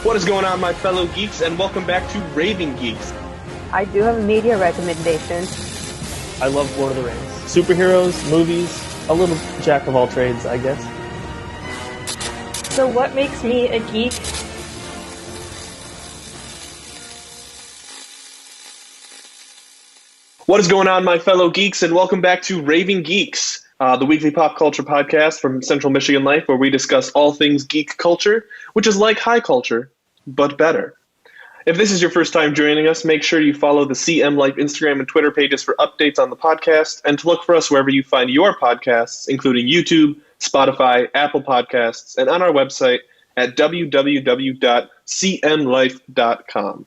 What is going on, my fellow geeks, and welcome back to Raving Geeks. I do have a media recommendation. I love Lord of the Rings. Superheroes, movies, a little jack of all trades, I guess. So what makes me a geek? What is going on, my fellow geeks, and welcome back to Raving Geeks, the weekly pop culture podcast from Central Michigan Life, where we discuss all things geek culture, which is like high culture, but better. If this is your first time joining us, make sure you follow the CM Life Instagram and Twitter pages for updates on the podcast, and to look for us wherever you find your podcasts, including YouTube, Spotify, Apple Podcasts, and on our website at www.cmlife.com.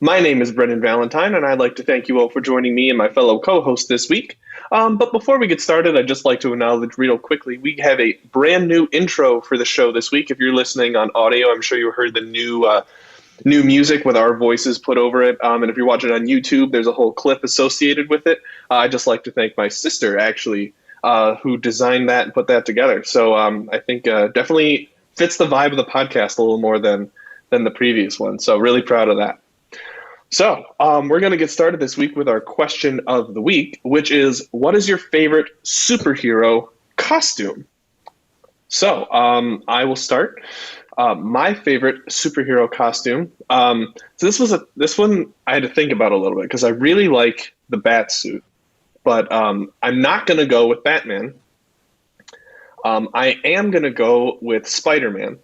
My name is Brendan Valentine, and I'd like to thank you all for joining me and my fellow co-host this week. But before we get started, I'd just like to acknowledge real quickly, we have a brand new intro for the show this week. If you're listening on audio, I'm sure you heard the new music with our voices put over it. And if you're watching on YouTube, there's a whole clip associated with it. I'd just like to thank my sister, actually, who designed that and put that together. So I think definitely fits the vibe of the podcast a little more than the previous one. So really proud of that. So we're going to get started this week with our question of the week, which is, what is your favorite superhero costume? So I will start. My favorite superhero costume. So this one I had to think about a little bit because I really like the bat suit, but I'm not going to go with Batman. I am going to go with Spider-Man.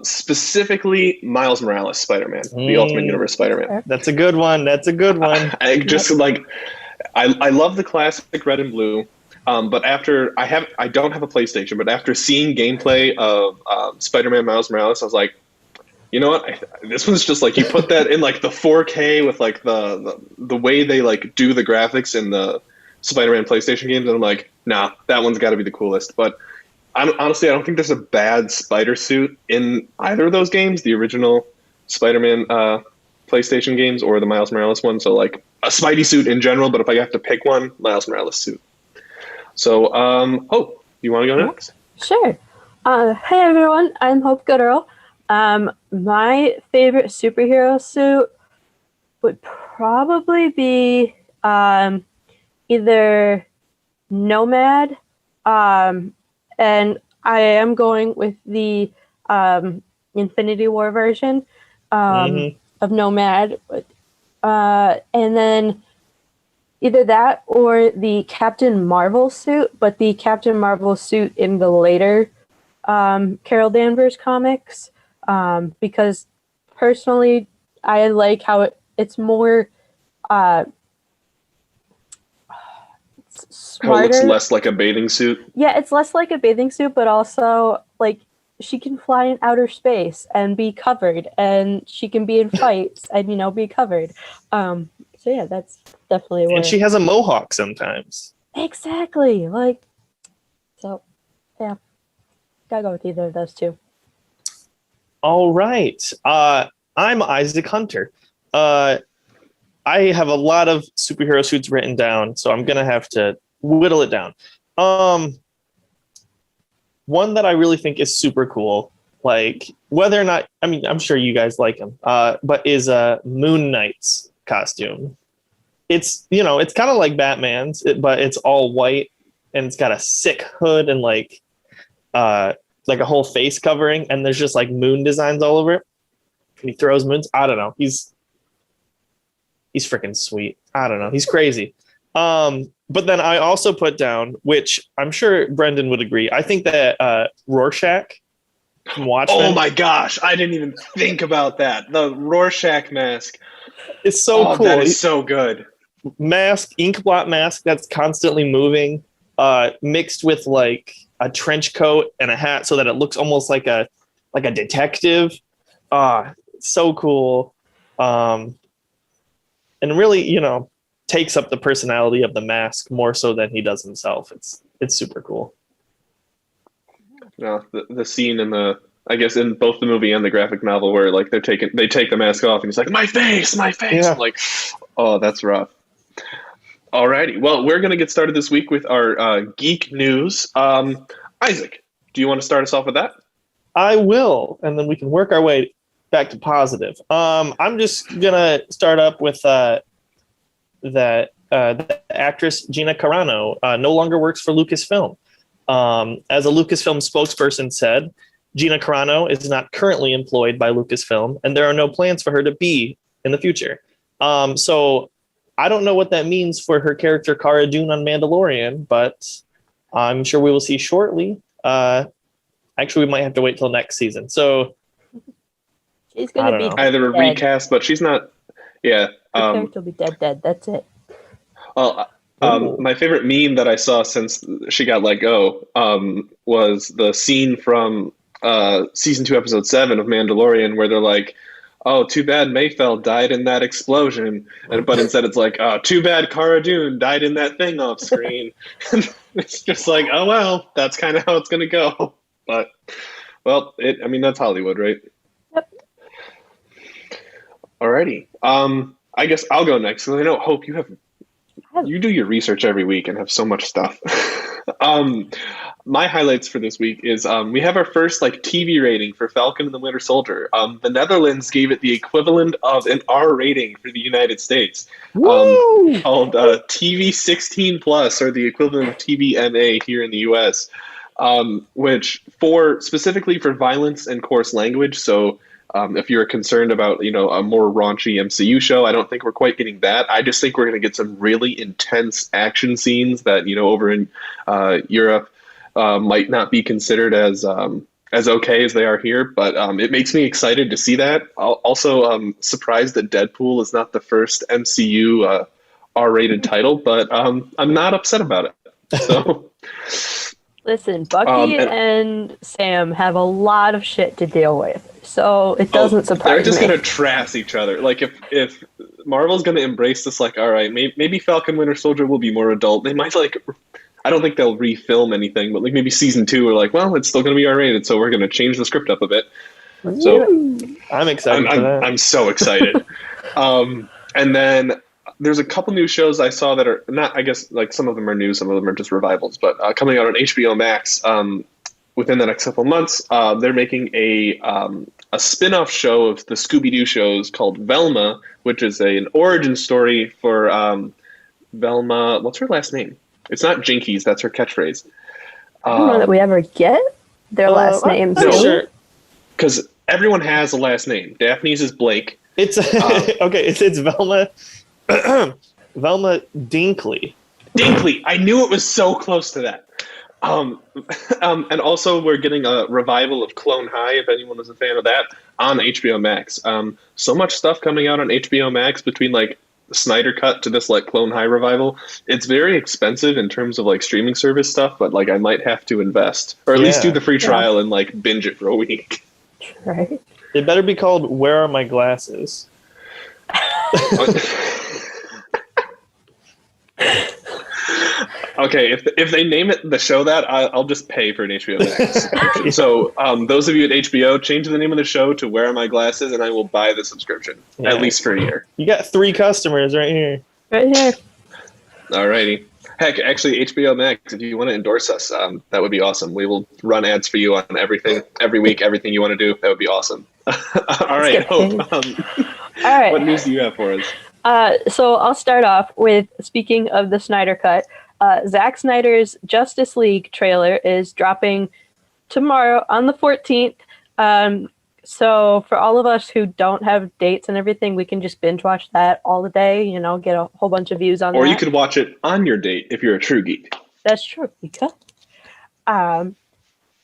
Specifically Miles Morales Spider-Man, the Ultimate Universe Spider-Man. That's a good one. I just I love the classic red and blue. But after I don't have a PlayStation, but after seeing gameplay of Spider-Man Miles Morales, I was like, you know what? This one's just like, you put that in like the 4K with like the way they like do the graphics in the Spider-Man PlayStation games, and I'm like, nah, that one's got to be the coolest. But honestly, I don't think there's a bad spider suit in either of those games, the original Spider-Man PlayStation games or the Miles Morales one. So like a Spidey suit in general, but if I have to pick one, Miles Morales suit. So, Hope, you want to go next? Sure. Hey everyone, I'm Hope Gooderl. My favorite superhero suit would probably be either Nomad, and I am going with the Infinity War version of Nomad. And then either that or the Captain Marvel suit, but the Captain Marvel suit in the later Carol Danvers comics, because personally I like how it's more smarter. How it looks less like a bathing suit. Yeah, it's less like a bathing suit, but also like she can fly in outer space and be covered, and she can be in fights and be covered. So yeah, that's definitely where. And she has a mohawk sometimes. Exactly. Like, so yeah, gotta go with either of those two. All right. I'm Isaac Hunter. I have a lot of superhero suits written down, so I'm gonna have to whittle it down. One that I really think is super cool, like whether or not, I mean, I'm sure you guys like him, but is Moon Knight's costume. It's, it's kind of like Batman's, but it's all white and it's got a sick hood and like a whole face covering, and there's just like moon designs all over it. And he throws moons. I don't know. He's freaking sweet. I don't know. He's crazy. But then I also put down, which I'm sure Brendan would agree, I think that Rorschach from Watchmen. Oh my gosh, I didn't even think about that. The Rorschach mask. It's so cool. That is so good. Mask, ink blot mask that's constantly moving, mixed with like a trench coat and a hat so that it looks almost like a detective. So cool. And really, takes up the personality of the mask more so than he does himself. It's super cool. No, the scene in I guess in both the movie and the graphic novel where like they take the mask off and he's like, my face. Yeah. I'm like, oh, that's rough. Alrighty. Well, we're going to get started this week with our geek news. Isaac, do you want to start us off with that? I will, and then we can work our way back to positive. I'm just gonna start up with the actress Gina Carano no longer works for Lucasfilm. As a Lucasfilm spokesperson said, Gina Carano is not currently employed by Lucasfilm, and there are no plans for her to be in the future. So I don't know what that means for her character Cara Dune on Mandalorian, but I'm sure we will see shortly. Actually, we might have to wait till next season. So She's gonna be either a dead. recast, but she's not. Yeah. Her character will be dead. That's it. Well, my favorite meme that I saw since she got let go was the scene from season 2, episode 7 of Mandalorian, where they're like, "Oh, too bad Mayfeld died in that explosion," but instead it's like, "Oh, too bad Cara Dune died in that thing off screen." It's just like, oh well, that's kind of how it's gonna go. But well, I mean that's Hollywood, right? Yep. Alrighty. I guess I'll go next. I know, Hope, you do your research every week and have so much stuff. My highlights for this week is we have our first TV rating for Falcon and the Winter Soldier. The Netherlands gave it the equivalent of an R rating for the United States, called TV 16 plus, or the equivalent of TVMA here in the US, which specifically for violence and coarse language. So if you're concerned about, a more raunchy MCU show, I don't think we're quite getting that. I just think we're going to get some really intense action scenes that, over in Europe might not be considered as okay as they are here. But it makes me excited to see that. Also, surprised that Deadpool is not the first MCU R-rated title, but I'm not upset about it. So. Listen, Bucky and Sam have a lot of shit to deal with, so it doesn't surprise me. They're just gonna trash each other. Like if Marvel's gonna embrace this, all right, maybe Falcon Winter Soldier will be more adult. They might I don't think they'll refilm anything, but maybe season 2 are well, it's still gonna be R-rated, so we're gonna change the script up a bit. So I'm excited for that. I'm so excited. And then there's a couple new shows I saw that are not, I guess, some of them are new, some of them are just revivals, but coming out on HBO Max within the next couple months, they're making a spin-off show of the Scooby-Doo shows called Velma, which is an origin story for Velma. What's her last name? It's not Jinkies, that's her catchphrase. I don't know that we ever get their last names. No, sure. Because everyone has a last name. Daphne's is Blake. It's okay. It's Velma. Velma Dinkley. Dinkley. I knew it was so close to that. And also we're getting a revival of Clone High, if anyone was a fan of that, on HBO Max. So much stuff coming out on HBO Max between the Snyder Cut to this Clone High revival. It's very expensive in terms of streaming service stuff, but I might have to invest, or at least do the free trial and binge it for a week. Right. It better be called Where Are My Glasses? Okay, if they name it the show that, I'll just pay for an HBO Max subscription. So those of you at HBO, change the name of the show to Where Are My Glasses, and I will buy the subscription, at least for a year. You got 3 customers right here. Right here. Alrighty. Heck, actually, HBO Max, if you want to endorse us, that would be awesome. We will run ads for you on everything, every week, everything you want to do. That would be awesome. All right, Hope. All right. What news do you have for us? So I'll start off with, speaking of the Snyder Cut, Zack Snyder's Justice League trailer is dropping tomorrow on the 14th. So for all of us who don't have dates and everything, we can just binge watch that all the day, get a whole bunch of views on that. Or you could watch it on your date if you're a true geek. That's true. You could.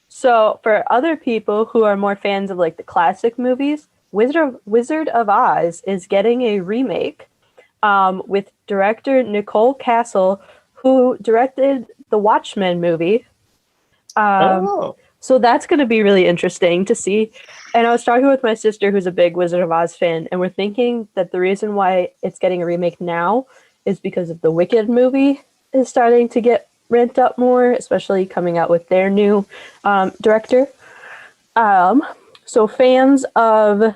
So for other people who are more fans of the classic movies, Wizard of Oz is getting a remake with director Nicole Castle, who directed the Watchmen movie. So that's going to be really interesting to see. And I was talking with my sister, who's a big Wizard of Oz fan, and we're thinking that the reason why it's getting a remake now is because of the Wicked movie is starting to get ramped up more, especially coming out with their new director. So fans of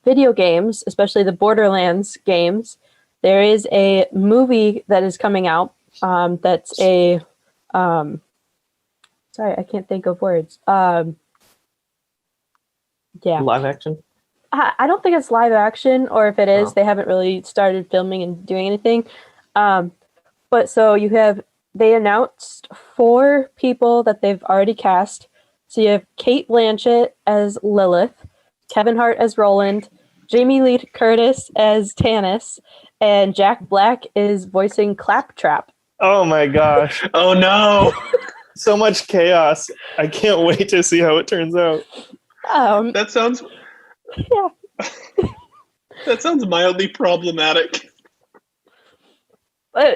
video games, especially the Borderlands games, there is a movie that is coming out that's a sorry, I can't think of words. Yeah. Live action? I don't think it's live action, or if it is, they haven't really started filming and doing anything. But so they announced 4 people that they've already cast. So you have Kate Blanchett as Lilith, Kevin Hart as Roland, Jamie Lee Curtis as Tanis, and Jack Black is voicing Claptrap. Oh my gosh. Oh no! So much chaos. I can't wait to see how it turns out. That sounds... Yeah. That sounds mildly problematic.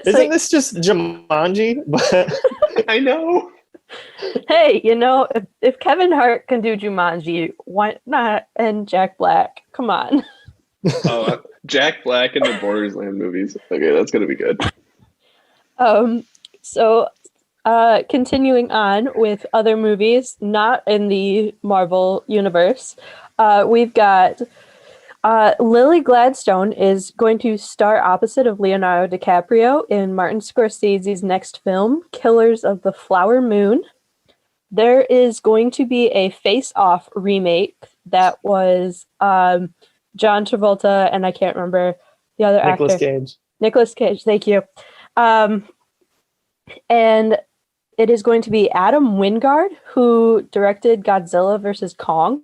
Isn't this just Jumanji? Mm-hmm. I know. Hey, if Kevin Hart can do Jumanji, why not? And Jack Black, come on. Jack Black in the Borderlands movies. Okay, that's gonna be good. So, continuing on with other movies not in the Marvel universe, we've got Lily Gladstone is going to star opposite of Leonardo DiCaprio in Martin Scorsese's next film, Killers of the Flower Moon. There is going to be a Face Off remake that was John Travolta, and I can't remember the other Nicolas actor. Cage. Nicolas Cage, thank you. And it is going to be Adam Wingard, who directed Godzilla vs. Kong,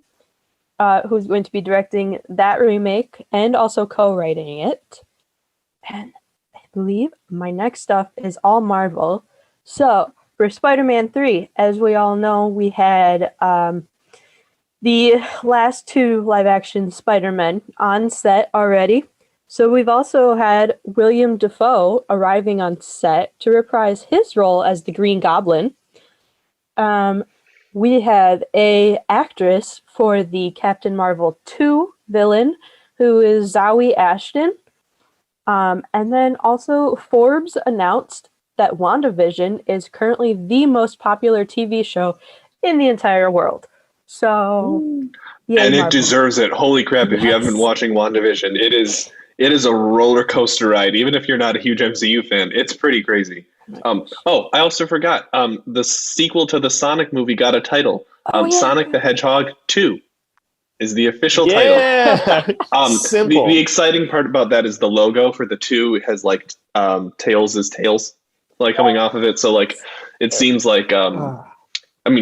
who's going to be directing that remake and also co-writing it. And I believe my next stuff is all Marvel. So for Spider-Man 3, as we all know, we had the last 2 live-action Spider-Men on set already. So we've also had William Dafoe arriving on set to reprise his role as the Green Goblin. We have a actress for the Captain Marvel 2 villain, who is Zawe Ashton. And then also Forbes announced that WandaVision is currently the most popular TV show in the entire world. So, yeah, and Marvel. it deserves it. Holy crap! If you haven't been watching WandaVision, it is a roller coaster ride. Even if you're not a huge MCU fan, it's pretty crazy. I also forgot. The sequel to the Sonic movie got a title. Sonic the Hedgehog 2 is the official title. Simple. The exciting part about that is the logo for the 2 has like Tails' tails like coming off of it. So like it seems like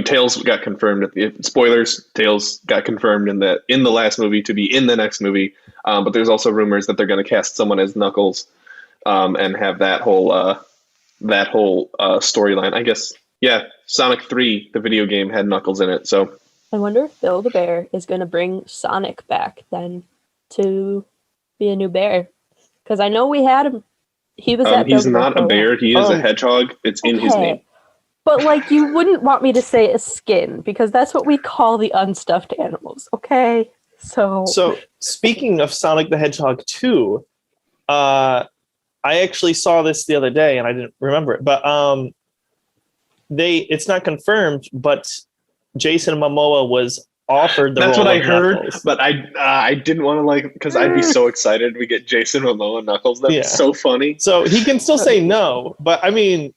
Tails got confirmed. Spoilers: Tails got confirmed in the last movie to be in the next movie. But there's also rumors that they're going to cast someone as Knuckles and have that whole storyline. I guess, yeah, Sonic 3, the video game, had Knuckles in it. So I wonder if Bill the Bear is going to bring Sonic back then to be a new bear. Because I know we had him. He was at he's not a bear. He is a hedgehog. It's in his name. But, like, you wouldn't want me to say a skin, because that's what we call the unstuffed animals, okay? So speaking of Sonic the Hedgehog 2, I actually saw this the other day, and I didn't remember it. But it's not confirmed, but Jason Momoa was offered the role. That's what I heard, Knuckles. but I didn't want to because I'd be so excited we get Jason Momoa Knuckles. That's so funny. So he can still say no, but I mean...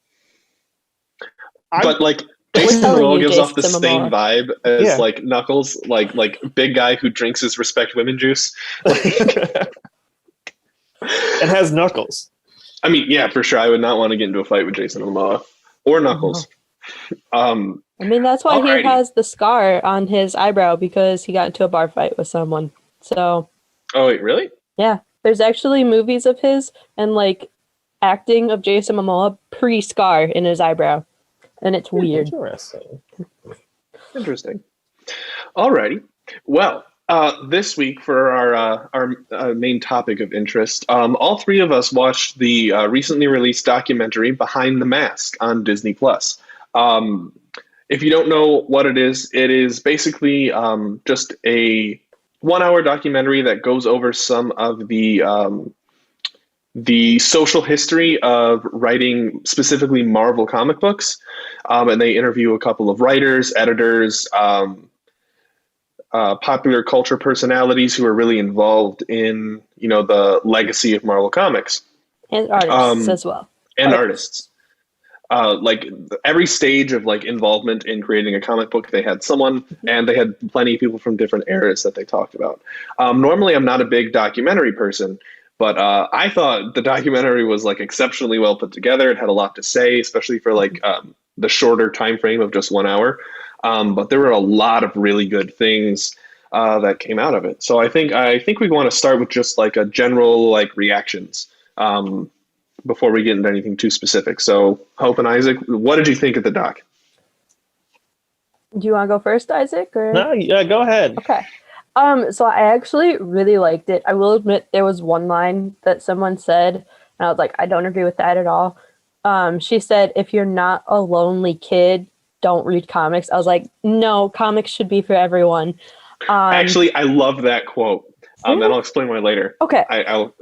But like Jason Momoa gives off the same vibe as like Knuckles, like big guy who drinks his respect women juice. It has Knuckles. I mean, yeah, for sure. I would not want to get into a fight with Jason Momoa or Knuckles. That's why he has the scar on his eyebrow, because he got into a bar fight with someone. So. Oh wait, really? Yeah, there's actually movies of his and like acting of Jason Momoa pre-scar in his eyebrow. And it's weird. Interesting. Alrighty. Well, this week for our main topic of interest, all 3 of us watched the recently released documentary Behind the Mask on Disney+. If you don't know what it is basically just a 1-hour documentary that goes over some of the social history of writing specifically Marvel comic books. And they interview a couple of writers, editors, popular culture personalities who are really involved in, the legacy of Marvel Comics. And artists as well. And artists. like every stage of like involvement in creating a comic book, they had someone, and they had plenty of people from different eras that they talked about. Normally, I'm not a big documentary person, but I thought the documentary was like exceptionally well put together. It had a lot to say, especially for like the shorter time frame of just 1 hour. But there were a lot of really good things that came out of it. So I think we want to start with just like a general like reactions. Before we get into anything too specific. So, Hope and Isaac, what did you think of the doc? Do you want to go first, Isaac? Or No, yeah, go ahead. okay. So I actually really liked it. I will admit there was one line that someone said, and I was like, I don't agree with that at all. She said, "If you're not a lonely kid, don't read comics." I was like, no, comics should be for everyone. Actually, I love that quote. And I'll explain why later. Okay. I'll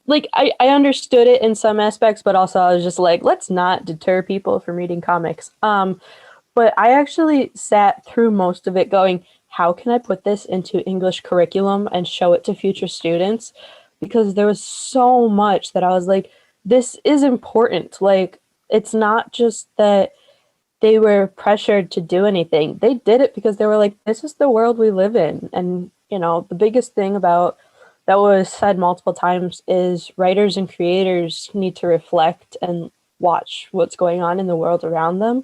Like I understood it in some aspects, but also I was just like, let's not deter people from reading comics. But I actually sat through most of it going, how can I put this into English curriculum and show it to future students? Because there was so much that I was like, this is important. Like, it's not just that they were pressured to do anything. They did it because they were like, this is the world we live in. And, you know, the biggest thing about that was said multiple times is writers and creators need to reflect and watch what's going on in the world around them.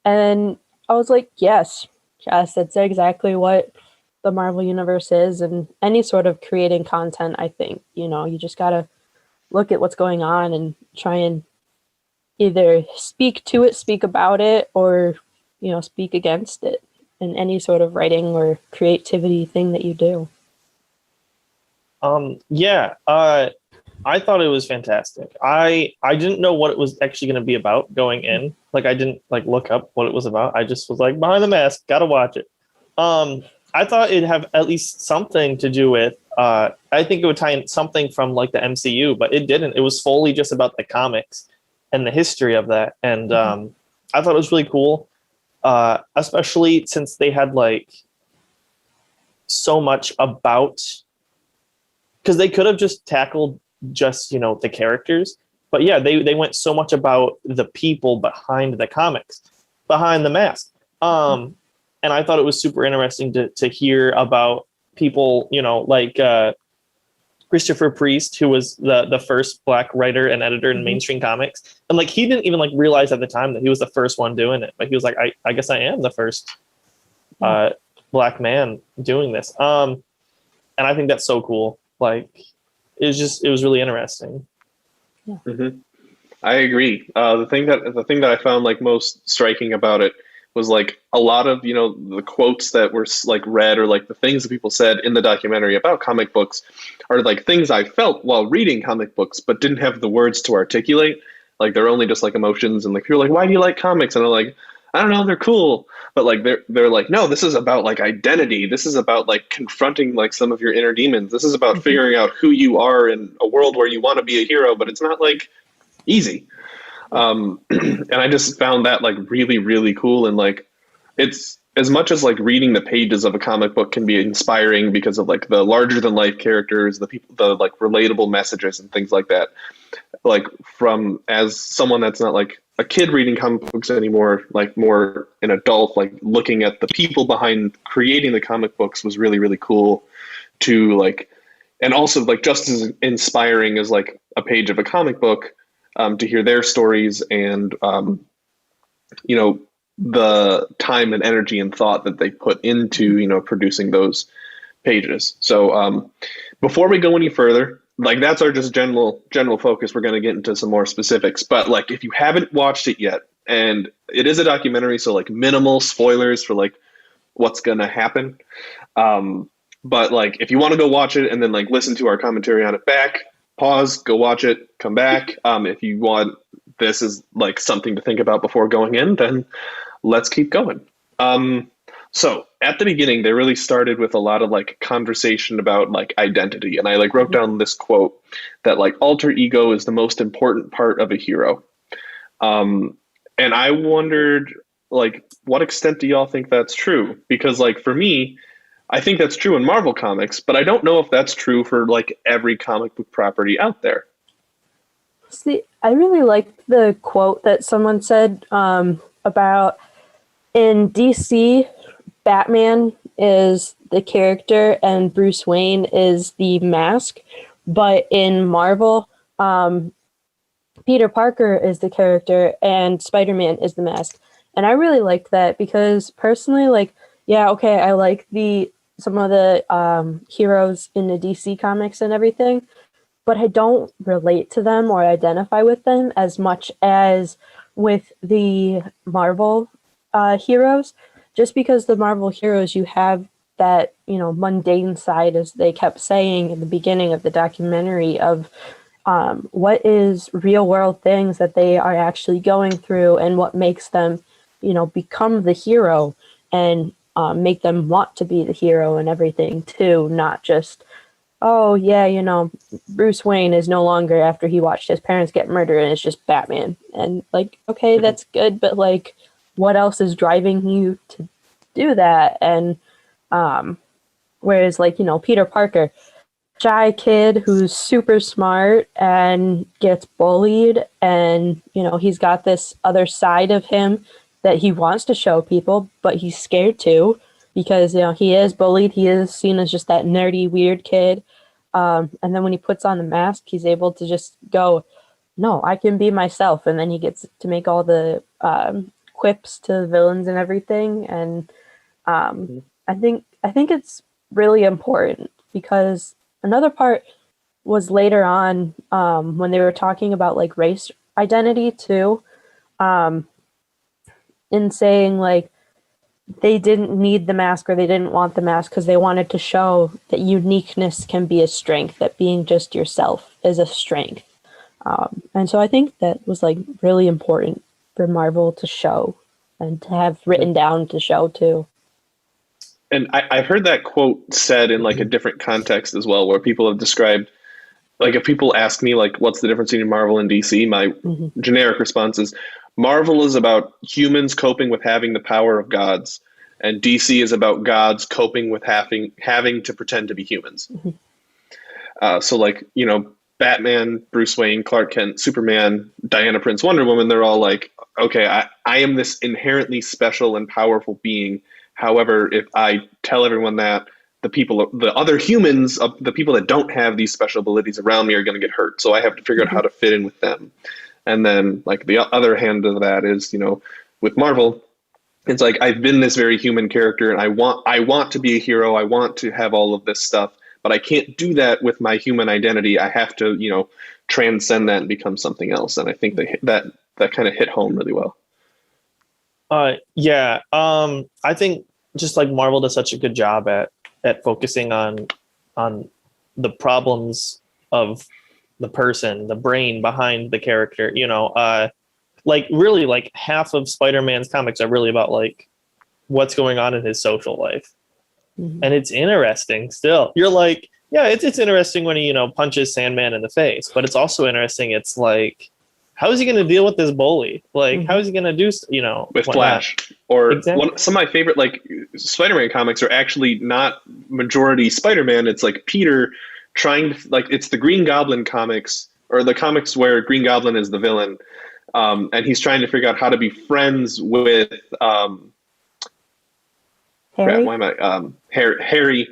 And I was like, yes, that's exactly what the Marvel Universe is. And any sort of creating content, I think, you know, you just got to look at what's going on and try and either speak to it, speak about it, or, you know, speak against it in any sort of writing or creativity thing that you do. I thought it was fantastic. I didn't know what it was actually going to be about going in. Like, I didn't like look up what it was about. I just was like, behind the mask, gotta watch it. I thought it'd have at least something to do with. I think it would tie in something from like the MCU, but it didn't. It was fully just about the comics and the history of that. And I thought it was really cool, especially since they had like so much about. Because they could have just tackled just, you know, the characters. But yeah, they went so much about the people behind the comics, behind the mask. And I thought it was super interesting to hear about people, you know, like Christopher Priest, who was the first Black writer and editor in mainstream comics. And like, he didn't even like realize at the time that he was the first one doing it. But he was like, I guess I am the first Black man doing this. And I think that's so cool. Like, it was really interesting. Yeah. Mm-hmm. I agree. The thing that I found like most striking about it was like a lot of, you know, the quotes that were like read, or like the things that people said in the documentary about comic books are like things I felt while reading comic books, but didn't have the words to articulate. Like, they're only just like emotions, and like people are like, why do you like comics? And I'm like, I don't know, they're cool. But like they're like, no, this is about like identity. This is about like confronting like some of your inner demons. This is about figuring out who you are in a world where you want to be a hero, but it's not like easy. And I just found that like really, really cool. And like, it's as much as like reading the pages of a comic book can be inspiring because of like the larger than life characters, the people, the like relatable messages and things like that. Like, from as someone that's not like a kid reading comic books anymore, like more an adult, like looking at the people behind creating the comic books was really, really cool to like, and also like just as inspiring as like a page of a comic book, to hear their stories and, you know, the time and energy and thought that they put into, you know, producing those pages. So before we go any further, like, that's our just general focus. We're going to get into some more specifics, but like, if you haven't watched it yet, and it is a documentary, so like minimal spoilers for like what's going to happen. But like, if you want to go watch it and then like listen to our commentary on it back, pause, go watch it, come back. If you want, this is like something to think about before going in, then let's keep going. So at the beginning, they really started with a lot of like conversation about like identity. And I like wrote down this quote that like alter ego is the most important part of a hero. And I wondered, like, what extent do y'all think that's true? Because like, for me, I think that's true in Marvel Comics, but I don't know if that's true for like every comic book property out there. See, I really liked the quote that someone said about in DC, Batman is the character and Bruce Wayne is the mask, but in Marvel, Peter Parker is the character and Spider-Man is the mask. And I really liked that because personally, like, yeah, okay, I like some of the heroes in the DC comics and everything, but I don't relate to them or identify with them as much as with the Marvel heroes. Just because the Marvel heroes, you have that, mundane side, as they kept saying in the beginning of the documentary, of what is real world things that they are actually going through and what makes them, become the hero and make them want to be the hero and everything too, not just, oh yeah, Bruce Wayne is no longer after he watched his parents get murdered and it's just Batman. And like, okay, that's good, but like, what else is driving you to do that? And whereas like, Peter Parker, shy kid who's super smart and gets bullied, and he's got this other side of him that he wants to show people, but he's scared to because he is bullied, he is seen as just that nerdy weird kid, and then when he puts on the mask, he's able to just go, no, I can be myself, and then he gets to make all the quips to the villains and everything. And I think it's really important because another part was later on when they were talking about like race identity too, in saying like they didn't need the mask or they didn't want the mask because they wanted to show that uniqueness can be a strength, that being just yourself is a strength. And so I think that was like really important for Marvel to show and to have written down to show too. And I've heard that quote said in like a different context as well, where people have described, like if people ask me like, what's the difference between Marvel and DC? My generic response is Marvel is about humans coping with having the power of gods, and DC is about gods coping with having to pretend to be humans. So like, Batman, Bruce Wayne, Clark Kent, Superman, Diana Prince, Wonder Woman, they're all like, okay, I am this inherently special and powerful being. However, if I tell everyone that, the other humans, the people that don't have these special abilities around me are going to get hurt. So I have to figure out how to fit in with them. And then like the other hand of that is, with Marvel, it's like I've been this very human character and I want to be a hero. I want to have all of this stuff, but I can't do that with my human identity. I have to, transcend that and become something else. And I think that kind of hit home really well. Yeah. I think just like Marvel does such a good job at focusing on the problems of the person, the brain behind the character, like really like half of Spider-Man's comics are really about like what's going on in his social life. And it's interesting still. You're like, yeah, it's interesting when he, punches Sandman in the face, but it's also interesting. It's like, how is he going to deal with this bully? Like, how is he going to do, with Flash? Or some of my favorite, like, Spider-Man comics are actually not majority Spider-Man. It's like Peter trying to, like, it's the Green Goblin comics, or the comics where Green Goblin is the villain. And he's trying to figure out how to be friends with Harry? Harry,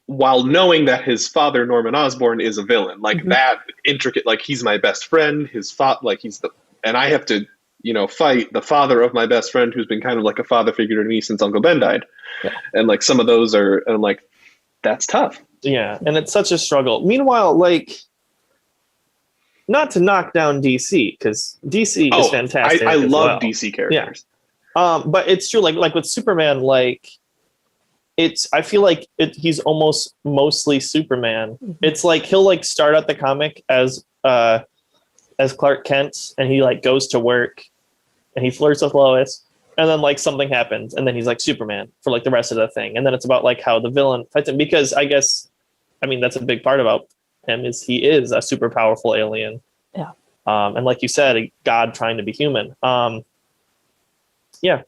while knowing that his father, Norman Osborn, is a villain. Like that intricate, like he's my best friend, his like and I have to, fight the father of my best friend who's been kind of like a father figure to me since Uncle Ben died. Yeah. And like some of those are, and I'm like, that's tough. Yeah. And it's such a struggle. Meanwhile, like, not to knock down DC, because DC is fantastic. I love DC characters. Yeah. But it's true, like with Superman, like, I feel like he's almost mostly Superman. It's like he'll like start out the comic as Clark Kent, and he like goes to work and he flirts with Lois, and then like something happens, and then he's like Superman for like the rest of the thing, and then it's about like how the villain fights him, because I mean that's a big part about him is he is a super powerful alien. Yeah. And like you said, a god trying to be human. Yeah.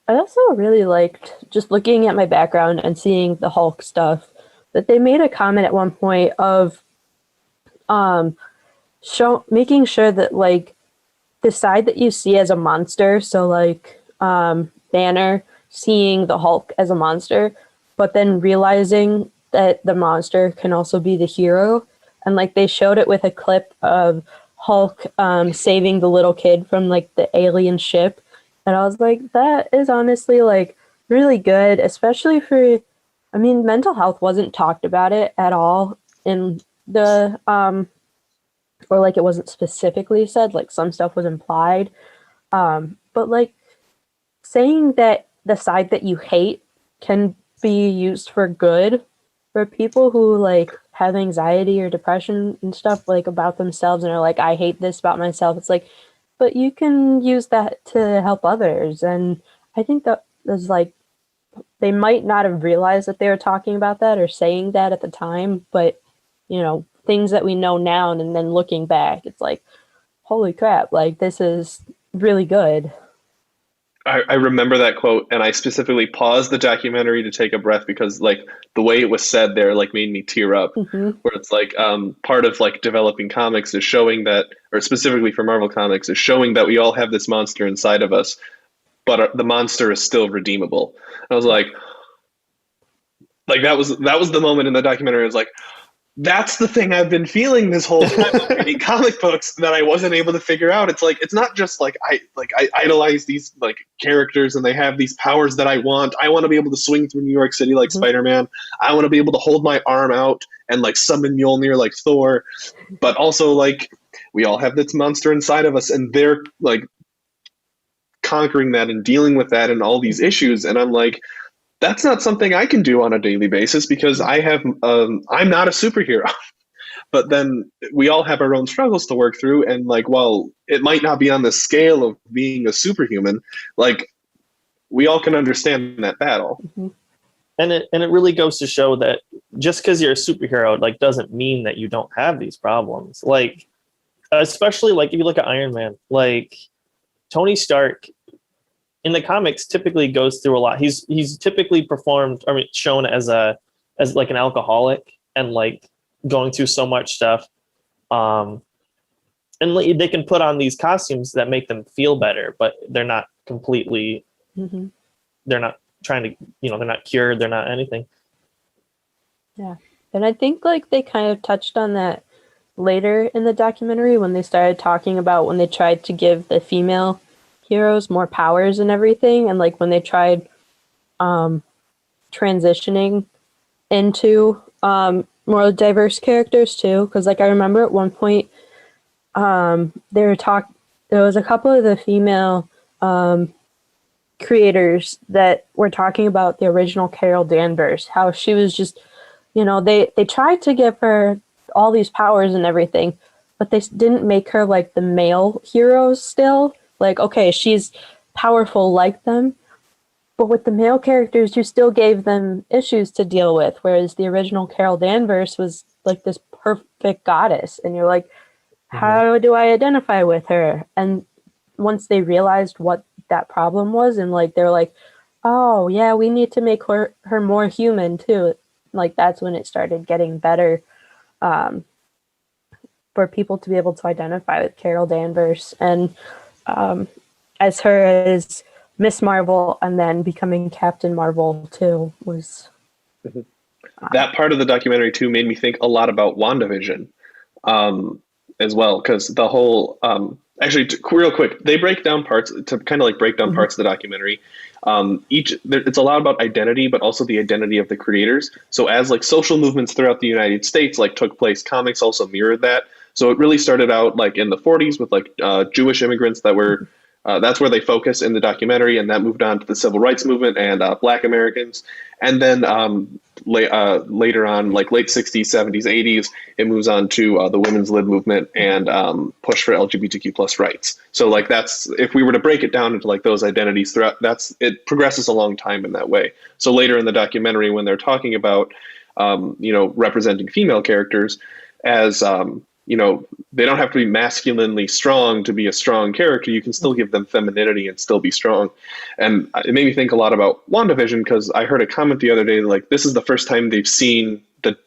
I also really liked, just looking at my background and seeing the Hulk stuff, that they made a comment at one point of making sure that like the side that you see as a monster, so like Banner seeing the Hulk as a monster, but then realizing that the monster can also be the hero. And like they showed it with a clip of Hulk saving the little kid from like the alien ship. And I was like, that is honestly like really good, especially for, I mean, mental health wasn't talked about it at all in the or like it wasn't specifically said, like some stuff was implied. But like saying that the side that you hate can be used for good for people who like have anxiety or depression and stuff like about themselves and are like, I hate this about myself. It's like, but you can use that to help others. And I think that was like, they might not have realized that they were talking about that or saying that at the time, but you know, things that we know now and then looking back, it's like, holy crap, like this is really good. I remember that quote, and I specifically paused the documentary to take a breath because, like, the way it was said there, like, made me tear up. Mm-hmm. Where it's like, part of like developing comics is showing that, or specifically for Marvel Comics, is showing that we all have this monster inside of us, but the monster is still redeemable. And I was like that was the moment in the documentary. I was like, that's the thing I've been feeling this whole time of reading comic books that I wasn't able to figure out. It's like, it's not just like I idolize these like characters and they have these powers that I want. I want to be able to swing through New York City like Spider-Man. I want to be able to hold my arm out and like summon Mjolnir like Thor. But also like we all have this monster inside of us and they're like conquering that and dealing with that and all these issues. And I'm like, that's not something I can do on a daily basis because I'm not a superhero. But then we all have our own struggles to work through, and like, while it might not be on the scale of being a superhuman, like we all can understand that battle. Mm-hmm. And it really goes to show that just because you're a superhero, like, doesn't mean that you don't have these problems. Like, especially like if you look at Iron Man, like Tony Stark in the comics typically goes through a lot. He's typically shown as like an alcoholic and like going through so much stuff. And they can put on these costumes that make them feel better, but they're not completely, they're not trying to, they're not cured. They're not anything. Yeah. And I think like they kind of touched on that later in the documentary when they started talking about when they tried to give the female heroes more powers and everything, and like when they tried transitioning into more diverse characters too, because like I remember at one point there was a couple of the female creators that were talking about the original Carol Danvers, how she was just, they tried to give her all these powers and everything, but they didn't make her like the male heroes still. Like, okay, she's powerful like them, but with the male characters, you still gave them issues to deal with, whereas the original Carol Danvers was like this perfect goddess, and you're like, how do I identify with her? And once they realized what that problem was, and like they're like, oh yeah, we need to make her more human too. Like that's when it started getting better for people to be able to identify with Carol Danvers and as her as Miss Marvel and then becoming Captain Marvel too was that part of the documentary too made me think a lot about WandaVision as well, because the whole real quick, they break down parts to kind of like break down parts of the documentary. It's a lot about identity, but also the identity of the creators. So as like social movements throughout the United States like took place, comics also mirrored that. So it really started out like in the 40s with like Jewish immigrants that were that's where they focus in the documentary, and that moved on to the civil rights movement and Black Americans. And then later on, like late 60s, 70s, 80s, it moves on to the women's lib movement and push for LGBTQ plus rights. So like that's, if we were to break it down into like those identities throughout, it progresses a long time in that way. So later in the documentary, when they're talking about representing female characters as they don't have to be masculinely strong to be a strong character. You can still give them femininity and still be strong. And it made me think a lot about WandaVision, because I heard a comment the other day, like this is the first time they've seen the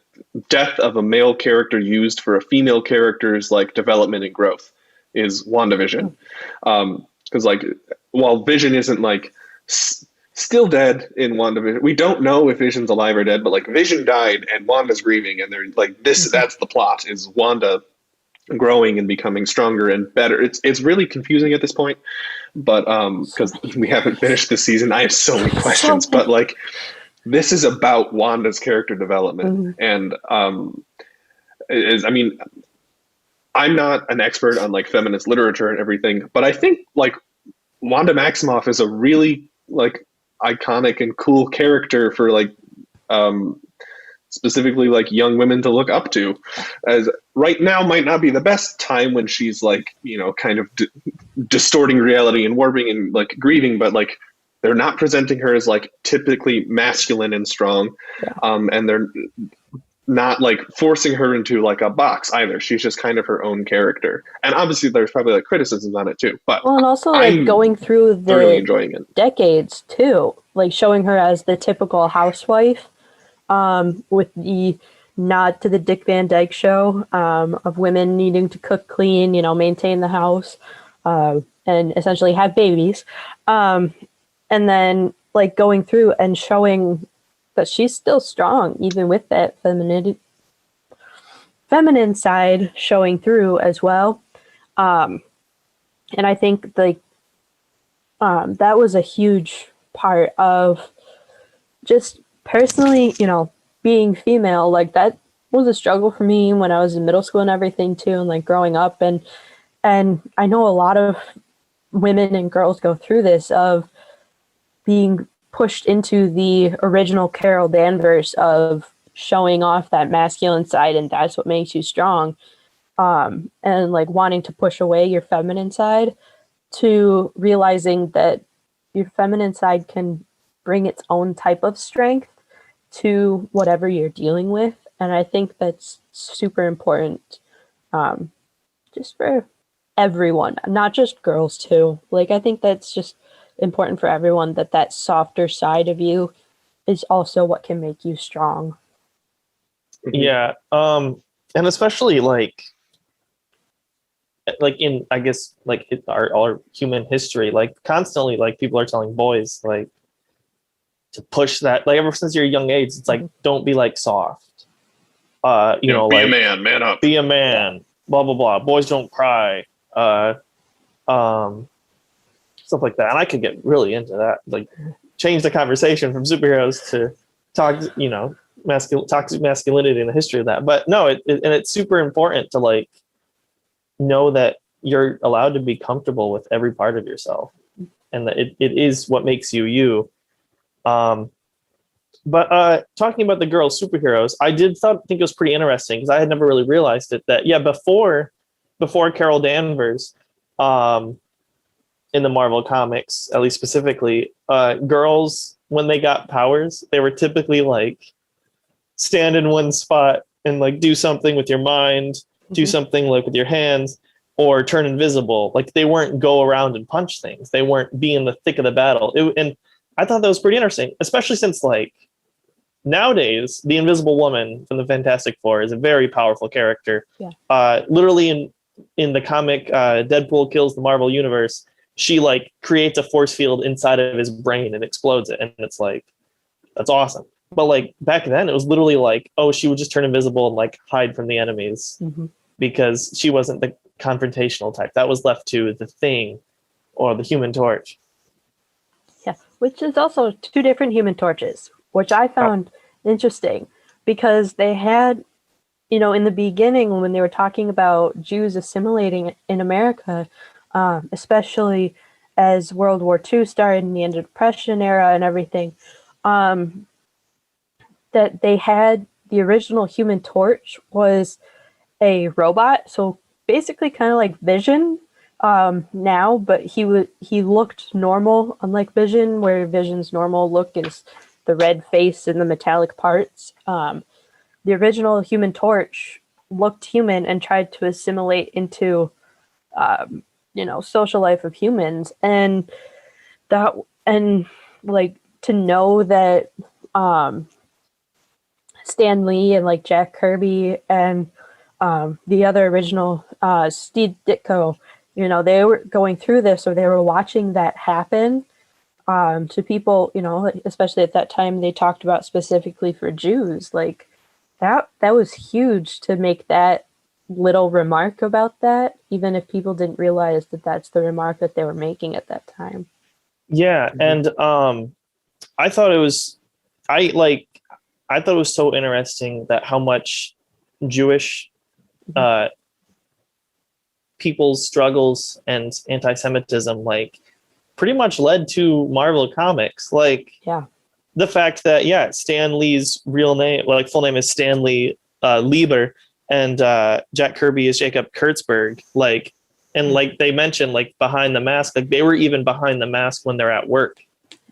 death of a male character used for a female character's like development and growth is WandaVision. Because like while Vision isn't like still dead in WandaVision, we don't know if Vision's alive or dead, but like Vision died and Wanda's grieving, and they're like that's the plot, is Wanda growing and becoming stronger and better. It's really confusing at this point, but because we haven't finished this season, I have so many questions. But like, this is about Wanda's character development, and I mean, I'm not an expert on like feminist literature and everything, but I think like Wanda Maximoff is a really like iconic and cool character for like specifically like young women to look up to, as right now might not be the best time when she's like, you know, kind of distorting reality and warping and like grieving, but like they're not presenting her as like typically masculine and strong. And they're not like forcing her into like a box either. She's just kind of her own character. And obviously there's probably like criticisms on it too, but well, and also like going through the really enjoying it. decades too, like showing her as the typical housewife, with the nod to the Dick Van Dyke Show, of women needing to cook, clean, you know, maintain the house, and essentially have babies. And then like going through and showing that she's still strong, even with that feminine side showing through as well. And I think like that was a huge part of just personally, you know, being female. Like that was a struggle for me when I was in middle school and everything too, and like growing up. And I know a lot of women and girls go through this of being pushed into the original Carol Danvers of showing off that masculine side, and that's what makes you strong. And like wanting to push away your feminine side, to realizing that your feminine side can bring its own type of strength to whatever you're dealing with. And I think that's super important, just for everyone, not just girls too. Like, I think that's just important for everyone, that that softer side of you is also what can make you strong. Yeah. And especially like in, I guess, like our human history, like constantly, like people are telling boys like to push that, like ever since you're a young age, it's like, don't be like soft, you know, be like a man up, be a man, blah blah blah, boys don't cry, stuff like that. And I could get really into that, like change the conversation from superheroes to talk, you know, toxic masculinity and the history of that. But no, and it's super important to like know that you're allowed to be comfortable with every part of yourself, and that it is what makes you you. But talking about the girl superheroes, I did think it was pretty interesting, because I had never really realized it, that before Carol Danvers, in the Marvel comics, at least specifically, girls, when they got powers, they were typically like stand in one spot and like do something with your mind, do something like with your hands, or turn invisible. Like they weren't go around and punch things. They weren't be in the thick of the battle. And I thought that was pretty interesting, especially since like nowadays, the Invisible Woman from the Fantastic Four is a very powerful character. Yeah. Literally in the comic, Deadpool kills the Marvel Universe. She like creates a force field inside of his brain and explodes it. And it's like, that's awesome. But like back then it was literally like, oh, she would just turn invisible and like hide from the enemies, because she wasn't the confrontational type. That was left to the Thing or the Human Torch. Yeah, which is also two different Human Torches, which I found interesting, because they had, you know, in the beginning when they were talking about Jews assimilating in America, especially as World War II started and the end of the Depression era and everything, that they had the original Human Torch was a robot, so basically kind of like Vision now, but he looked normal, unlike Vision, where Vision's normal look is the red face and the metallic parts. The original Human Torch looked human and tried to assimilate into you know, social life of humans, and like to know that Stan Lee and like Jack Kirby and the other original Steve Ditko, you know, they were going through this, or they were watching that happen to people, you know, especially at that time they talked about specifically for Jews. Like that was huge to make that little remark about that, even if people didn't realize that that's the remark that they were making at that time. Yeah, and I thought it was so interesting that how much Jewish people's struggles and anti-Semitism like pretty much led to Marvel Comics. Like, yeah, the fact that Stan Lee's real name, like full name, is Stanley Lieber, and Jack Kirby is Jacob Kurtzberg. Like, and like they mentioned, like behind the mask, like they were even behind the mask when they're at work,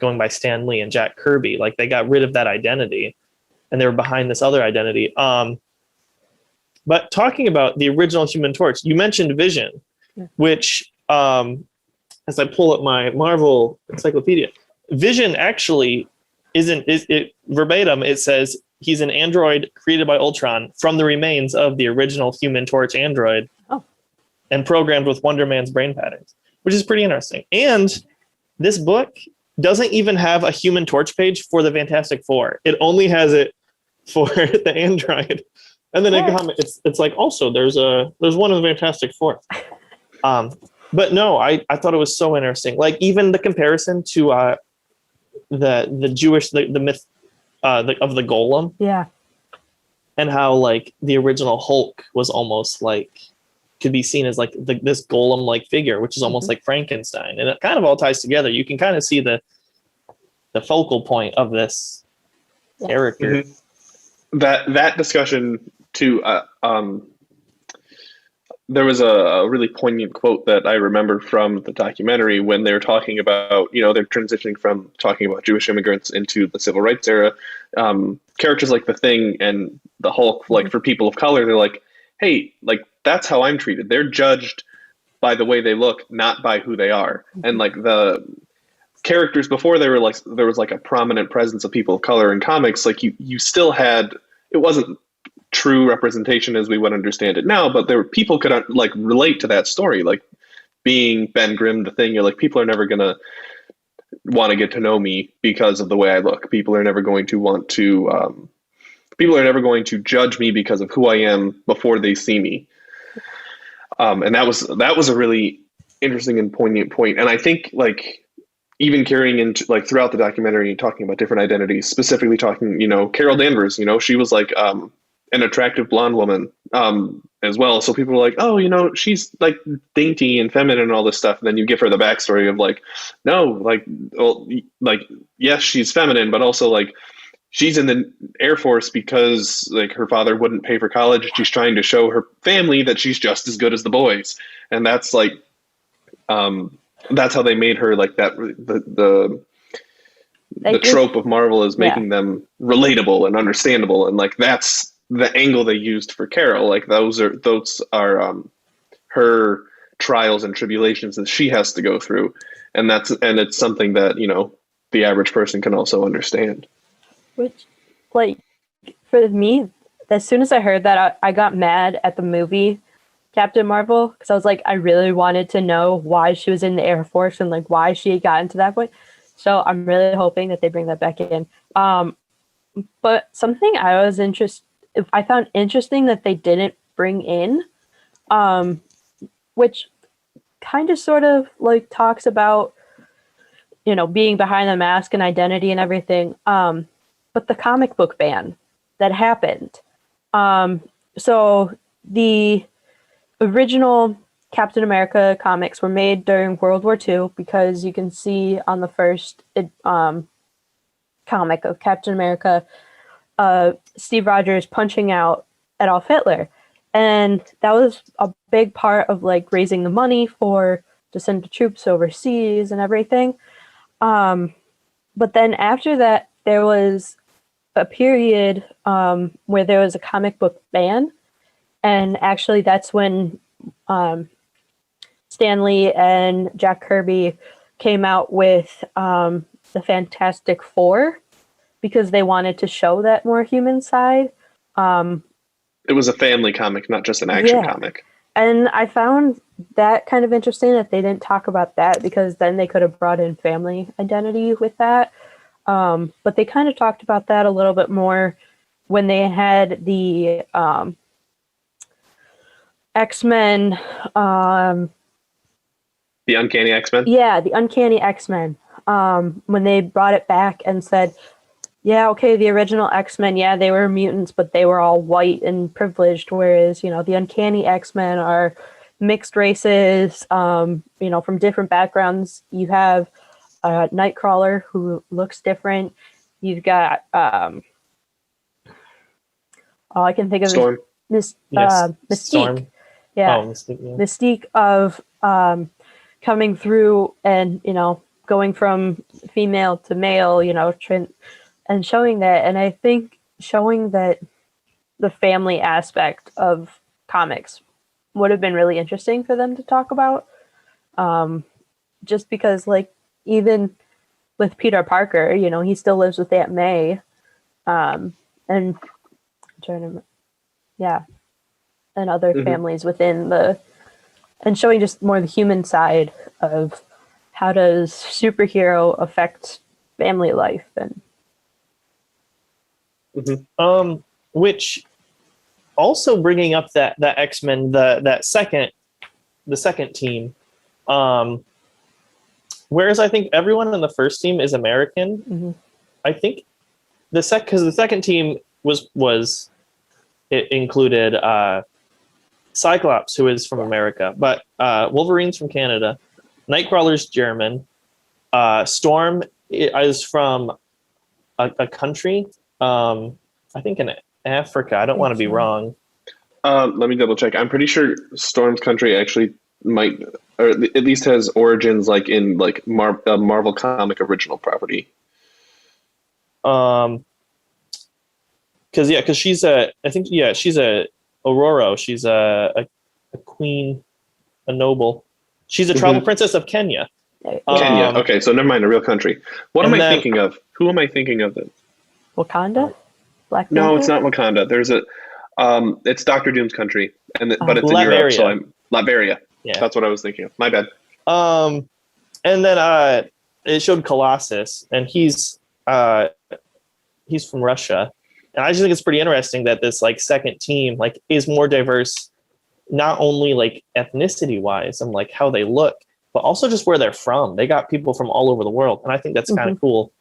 going by Stan Lee and Jack Kirby. Like they got rid of that identity, and they were behind this other identity. But talking about the original Human Torch, you mentioned Vision, which, as I pull up my Marvel encyclopedia, Vision actually isn't verbatim. It says he's an android created by Ultron from the remains of the original Human Torch android, and programmed with Wonder Man's brain patterns, which is pretty interesting. And this book doesn't even have a Human Torch page for the Fantastic Four. It only has it for the android. And then it's like, also there's one of the Fantastic Four. But no, I thought it was so interesting. Like even the comparison to the Jewish the myth of the golem. Yeah. And how like the original Hulk was almost like could be seen as like this golem like figure, which is almost like Frankenstein, and it kind of all ties together. You can kind of see the focal point of this character. That discussion too. There was a really poignant quote that I remember from the documentary when they were talking about, you know, they're transitioning from talking about Jewish immigrants into the civil rights era. Characters like the Thing and the Hulk, like for people of color, they're like, hey, like that's how I'm treated. They're judged by the way they look, not by who they are. And like the characters before, they were like, there was like a prominent presence of people of color in comics. Like you still had, it wasn't true representation as we would understand it now, but there were people could like relate to that story, like being Ben Grimm, the Thing. You're like, people are never gonna want to get to know me because of the way I look. People are never going to judge me because of who I am before they see me. And that was a really interesting and poignant point. And I think like even carrying into like throughout the documentary, talking about different identities, specifically talking, you know, Carol Danvers, you know, she was like an attractive blonde woman as well. So people were like, oh, you know, she's like dainty and feminine and all this stuff. And then you give her the backstory of like, no, like, well, like, yes, she's feminine, but also like she's in the Air Force because like her father wouldn't pay for college. She's trying to show her family that she's just as good as the boys. And that's like, that's how they made her like that. The trope of Marvel is making them relatable and understandable. And like, that's the angle they used for Carol. Like those are her trials and tribulations that she has to go through. And it's something that, you know, the average person can also understand. Which, like, for me, as soon as I heard that, I got mad at the movie Captain Marvel, because I was like, I really wanted to know why she was in the Air Force and like why she had gotten to that point. So I'm really hoping that they bring that back in. But something I found interesting that they didn't bring in, which kind of sort of like talks about, you know, being behind the mask and identity and everything. But the comic book ban that happened. So the original Captain America comics were made during World War II, because you can see on the first comic of Captain America, Steve Rogers punching out Adolf Hitler. And that was a big part of like raising the money to send the troops overseas and everything. But then after that, there was a period where there was a comic book ban. And actually that's when Stan Lee and Jack Kirby came out with the Fantastic Four, because they wanted to show that more human side. It was a family comic, not just an action comic. And I found that kind of interesting that they didn't talk about that, because then they could have brought in family identity with that. But they kind of talked about that a little bit more when they had the X-Men. The Uncanny X-Men? Yeah, the Uncanny X-Men. When they brought it back and said, yeah, okay, the original X-Men, yeah, they were mutants, but they were all white and privileged, whereas, the Uncanny X-Men are mixed races, from different backgrounds. You have Nightcrawler, who looks different. You've got, all I can think of Storm. is Yes. Mystique. Storm. Yeah. Oh, Mystique, yeah. Mystique of coming through and, going from female to male, and showing that. And I think showing that the family aspect of comics would have been really interesting for them to talk about. Just because, even with Peter Parker, he still lives with Aunt May. And I'm trying to, and other families within and showing just more the human side of how does superhero affect family life. And which also bringing up that X-Men, the second team, whereas I think everyone in the first team is American. I think because the second team it included Cyclops, who is from America, but Wolverine's from Canada, Nightcrawler's German, Storm is from a country, I think in Africa. I don't want to be wrong. Let me double check. I'm pretty sure Storm's country actually might, or at least has origins in Marvel comic original property. Because she's she's a Aurora. She's a queen, a noble. She's a tribal princess of Kenya. Kenya. Okay, so never mind, a real country. What am I thinking of? Who am I thinking of then? Wakanda? Black Panther? No, it's not Wakanda. There's it's Doctor Doom's country, but it's in Europe. So Latveria. Yeah, that's what I was thinking of. My bad. And then it showed Colossus, and he's from Russia, and I just think it's pretty interesting that this second team is more diverse, not only ethnicity wise and how they look, but also just where they're from. They got people from all over the world, and I think that's kind of cool.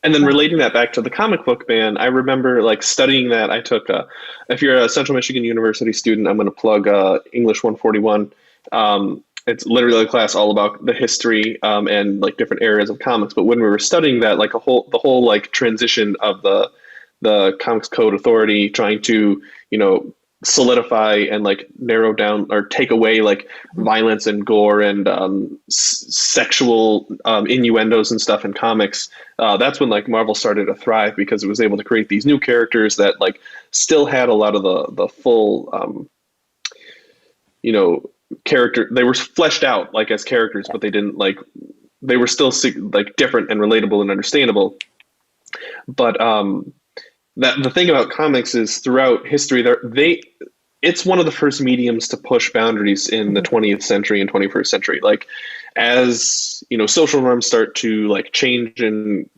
And then relating that back to the comic book ban, I remember studying that. I took, if you're a Central Michigan University student, I'm going to plug English 141. It's literally a class all about the history and different areas of comics. But when we were studying that, the whole transition of the Comics Code Authority trying to solidify and narrow down or take away violence and gore and sexual innuendos and stuff in comics, that's when Marvel started to thrive, because it was able to create these new characters that still had a lot of the full character. They were fleshed out as characters, but they didn't they were still different and relatable and understandable. But that the thing about comics is throughout history, it's one of the first mediums to push boundaries in the 20th century and 21st century. As social norms start to change and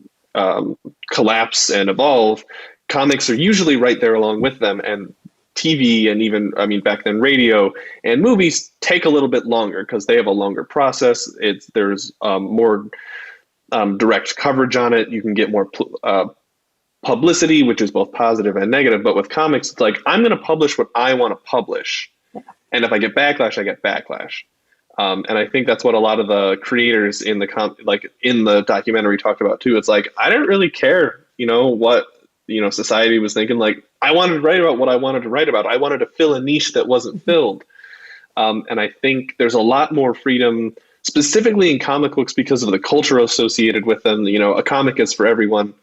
collapse and evolve, comics are usually right there along with them. And TV and even, back then radio and movies take a little bit longer because they have a longer process. There's more direct coverage on it. You can get more publicity, which is both positive and negative. But with comics, it's I'm going to publish what I want to publish. Yeah. And if I get backlash, I get backlash. And I think that's what a lot of the creators in the in the documentary talked about too. It's I didn't really care, what, society was thinking. I wanted to write about what I wanted to write about. I wanted to fill a niche that wasn't filled. And I think there's a lot more freedom, specifically in comic books, because of the culture associated with them. A comic is for everyone.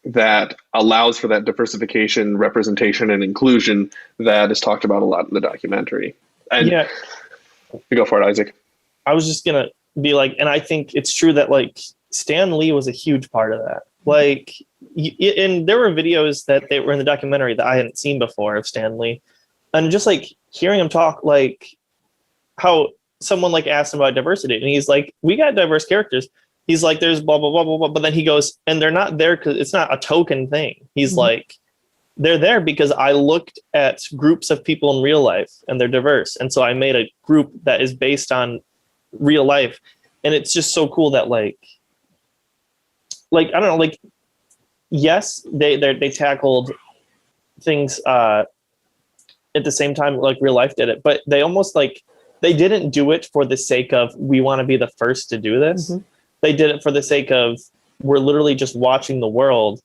That allows for that diversification, representation, and inclusion that is talked about a lot in the documentary. And yeah, you go for it, Isaac. I was just gonna be and I think it's true that Stan Lee was a huge part of that. Like, and there were videos that they were in the documentary that I hadn't seen before of Stan Lee, and just like hearing him talk, like how someone like asked him about diversity, and he's like, "We got diverse characters." He's like, "There's blah blah blah blah blah," but then he goes, "And they're not there because it's not a token thing." He's like, "They're there because I looked at groups of people in real life, and they're diverse, and so I made a group that is based on real life." And it's just so cool that like I don't know, like, yes, they tackled things at the same time like real life did it, but they almost like they didn't do it for the sake of we want to be the first to do this. They did it for the sake of we're literally just watching the world,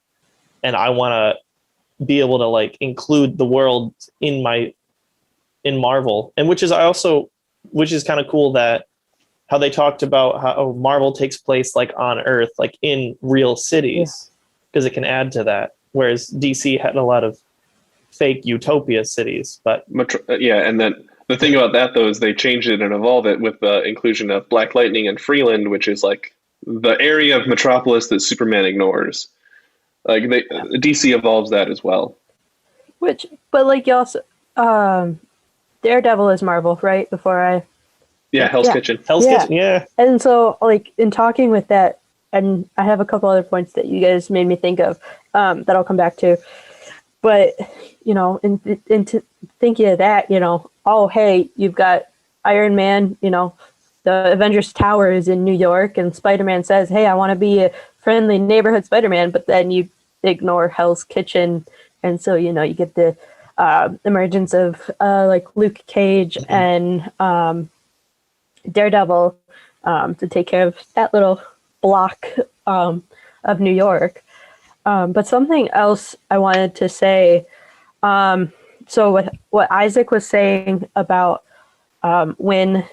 and I want to be able to like include the world in Marvel, and which is kind of cool that how they talked about how Marvel takes place like on Earth, like in real cities, because it can add to that. Whereas DC had a lot of fake utopia cities, but and then the thing about that though is they changed it and evolved it with the inclusion of Black Lightning and Freeland, which is like the area of Metropolis that Superman ignores. Like DC evolves that as well. But like you also, Daredevil is Marvel, right? Hell's Kitchen. Kitchen, yeah. And so, like, in talking with that, and I have a couple other points that you guys made me think of that I'll come back to. But, you know, in thinking of that, you know, oh, hey, you've got Iron Man, you know, the Avengers Tower is in New York, and Spider-Man says, hey, I want to be a friendly neighborhood Spider-Man, but then you ignore Hell's Kitchen. And so, you know, you get the emergence of, like, Luke Cage and Daredevil to take care of that little block of New York. But something else I wanted to say, so with what Isaac was saying about when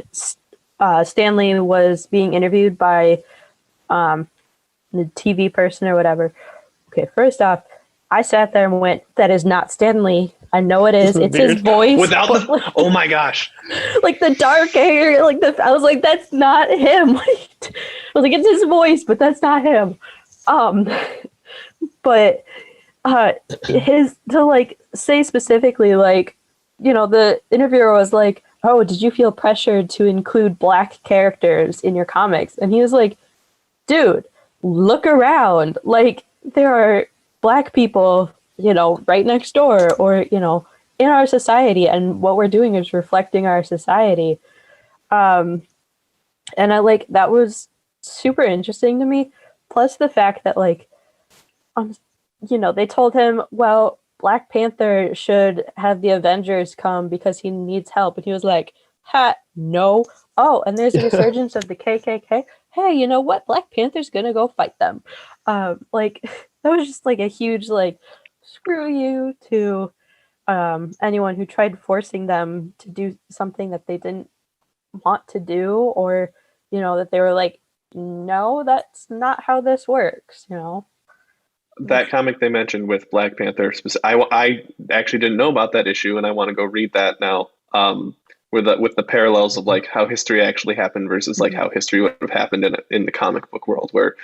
Stanley was being interviewed by the TV person or whatever. Okay, first off, I sat there and went, that is not Stanley. I know it is. It's his voice. Without the, oh my gosh. Like the dark hair, I was like, that's not him. I was like, it's his voice, but that's not him. But to like say specifically, like, you know, the interviewer was like, oh, did you feel pressured to include Black characters in your comics? And he was like, dude, look around. Like, there are Black people, you know, right next door, or, you know, in our society, and what we're doing is reflecting our society. And I like, that was super interesting to me. Plus the fact that, like, you know, they told him, well, Black Panther should have the Avengers come because he needs help. And he was like, ha, no. Oh, and there's a resurgence of the KKK. Hey, you know what? Black Panther's gonna go fight them. Like, that was just like a huge, like, screw you to anyone who tried forcing them to do something that they didn't want to do, or, you know, that they were like, no, that's not how this works, you know. That comic they mentioned with Black Panther, I actually didn't know about that issue, and I want to go read that now. With the parallels of like how history actually happened versus like how history would have happened in the comic book world, where,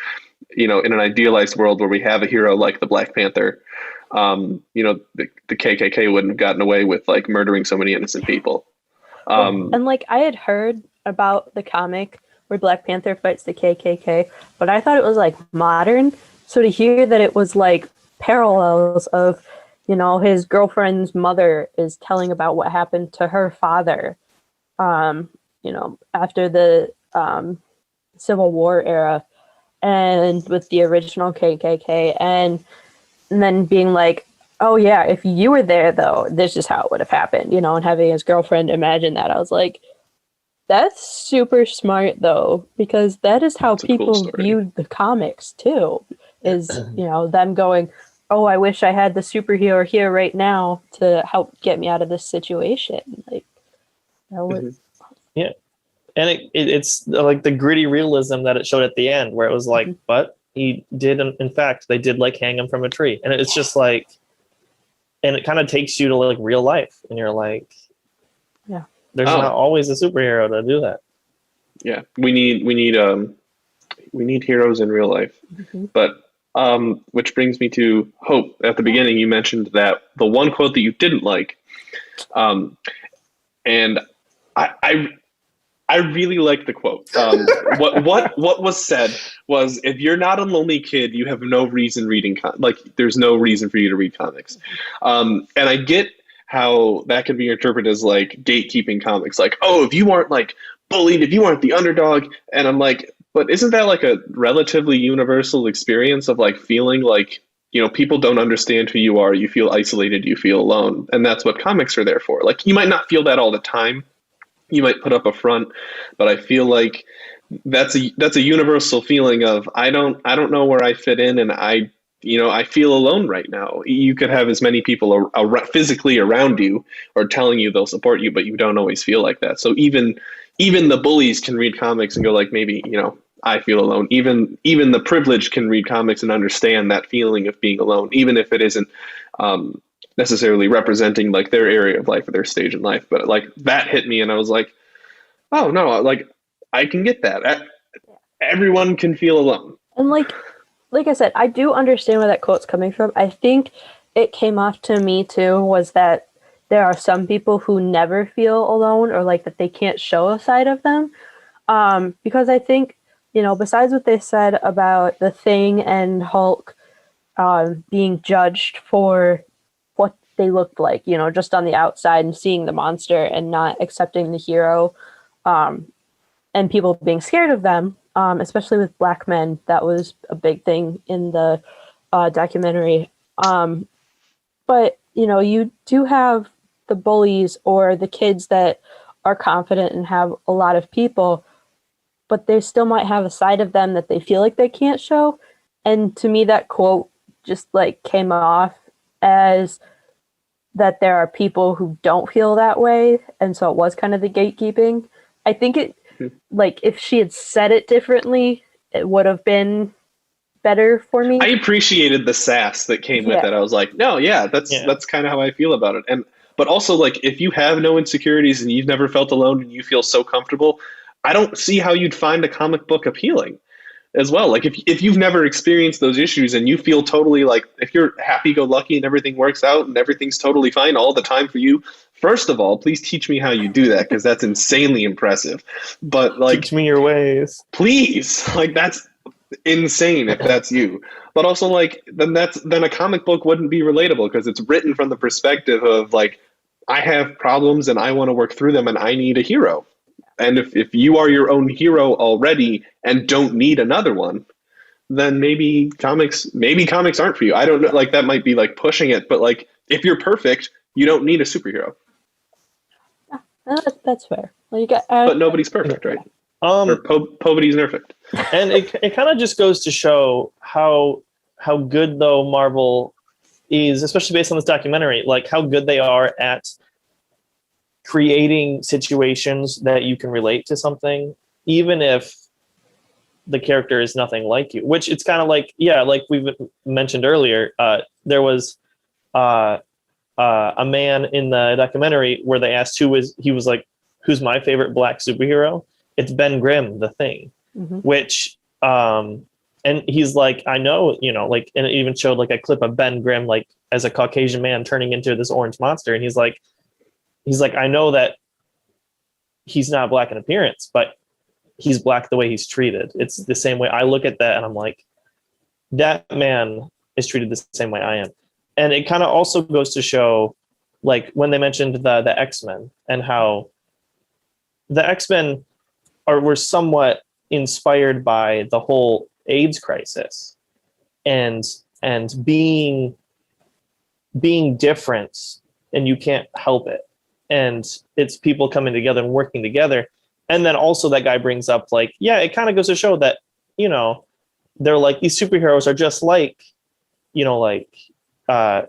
you know, in an idealized world where we have a hero like the Black Panther, you know, the KKK wouldn't have gotten away with like murdering so many innocent people. And like, I had heard about the comic where Black Panther fights the KKK, but I thought it was like modern. So to hear that it was like parallels of, you know, his girlfriend's mother is telling about what happened to her father, you know, after the Civil War era, and with the original KKK, and then being like, oh yeah, if you were there though, this is how it would have happened, you know, and having his girlfriend imagine that. I was like, that's super smart though, because that is how people viewed the comics too, is, you know, them going, oh, I wish I had the superhero here right now to help get me out of this situation. Like, that would... Yeah. And it's like the gritty realism that it showed at the end, where it was like, but he did, in fact, they did like hang him from a tree. And it's just like, and it kind of takes you to like real life. And you're like, yeah, there's not always a superhero to do that. Yeah. We need we need heroes in real life. But which brings me to Hope. At the beginning, you mentioned that the one quote that you didn't like, and I really like the quote. What was said was, if you're not a lonely kid, you have no reason reading there's no reason for you to read comics. And I get how that can be interpreted as like gatekeeping comics, like, oh, if you aren't like bullied, if you aren't the underdog, and I'm like, but isn't that like a relatively universal experience of like feeling like, people don't understand who you are, you feel isolated, you feel alone, and that's what comics are there for. Like, you might not feel that all the time, you might put up a front, but I feel like that's a universal feeling of I don't know where I fit in, and I feel alone right now. You could have as many people physically around you or telling you they'll support you, but you don't always feel like that. So even the bullies can read comics and go like, maybe, I feel alone. Even the privileged can read comics and understand that feeling of being alone, even if it isn't necessarily representing like their area of life or their stage in life. But like that hit me, and I was like, oh no, like I can get that. Everyone can feel alone. And like I said, I do understand where that quote's coming from. I think it came off to me too was that there are some people who never feel alone, or like that they can't show a side of them. Because I think, besides what they said about the Thing and Hulk being judged for what they looked like, just on the outside and seeing the monster and not accepting the hero, and people being scared of them, especially with black men. That was a big thing in the documentary. But, you do have the bullies or the kids that are confident and have a lot of people, but they still might have a side of them that they feel like they can't show. And to me, that quote just like came off as that there are people who don't feel that way. And so it was kind of the gatekeeping. I think it, like, if she had said it differently, it would have been better for me. I appreciated the sass that came with it. I was like, no, that's kind of how I feel about it. But also, like, if you have no insecurities and you've never felt alone and you feel so comfortable, I don't see how you'd find a comic book appealing as well. Like, if you've never experienced those issues and you feel totally like, if you're happy-go-lucky and everything works out and everything's totally fine all the time for you, first of all, please teach me how you do that, because that's insanely impressive. But like, teach me your ways, please. Like, that's insane if that's you. But also, like, then a comic book wouldn't be relatable, because it's written from the perspective of like, I have problems and I want to work through them and I need a hero. And if you are your own hero already and don't need another one, then maybe comics aren't for you. I don't know, like, that might be like pushing it, but like, if you're perfect, you don't need a superhero. That's fair. Well, but nobody's perfect, right? Or nobody's perfect. And it kind of just goes to show how good, though, Marvel is, especially based on this documentary, like how good they are at creating situations that you can relate to something, even if the character is nothing like you. Which it's kind of like, like we've mentioned earlier, there was a man in the documentary where they asked he was like, who's my favorite black superhero? It's Ben Grimm, the Thing. Which and he's like, I know, like, and it even showed like a clip of Ben Grimm like as a Caucasian man turning into this orange monster, and he's like, I know that he's not black in appearance, but he's black the way he's treated. It's the same way I look at that, and I'm like, that man is treated the same way I am. And it kind of also goes to show, like, when they mentioned the X-Men and how the X-Men were somewhat inspired by the whole AIDS crisis and being different, and you can't help it. And it's people coming together and working together. And then also that guy brings up, like, it kind of goes to show that, they're like, these superheroes are just like, like they're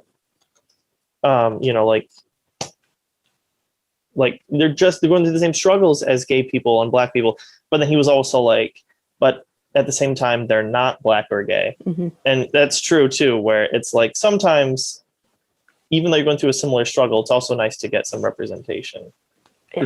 going through the same struggles as gay people and black people. But then he was also like, but at the same time, they're not black or gay. And that's true too, where it's like, sometimes, even though you're going through a similar struggle, it's also nice to get some representation. I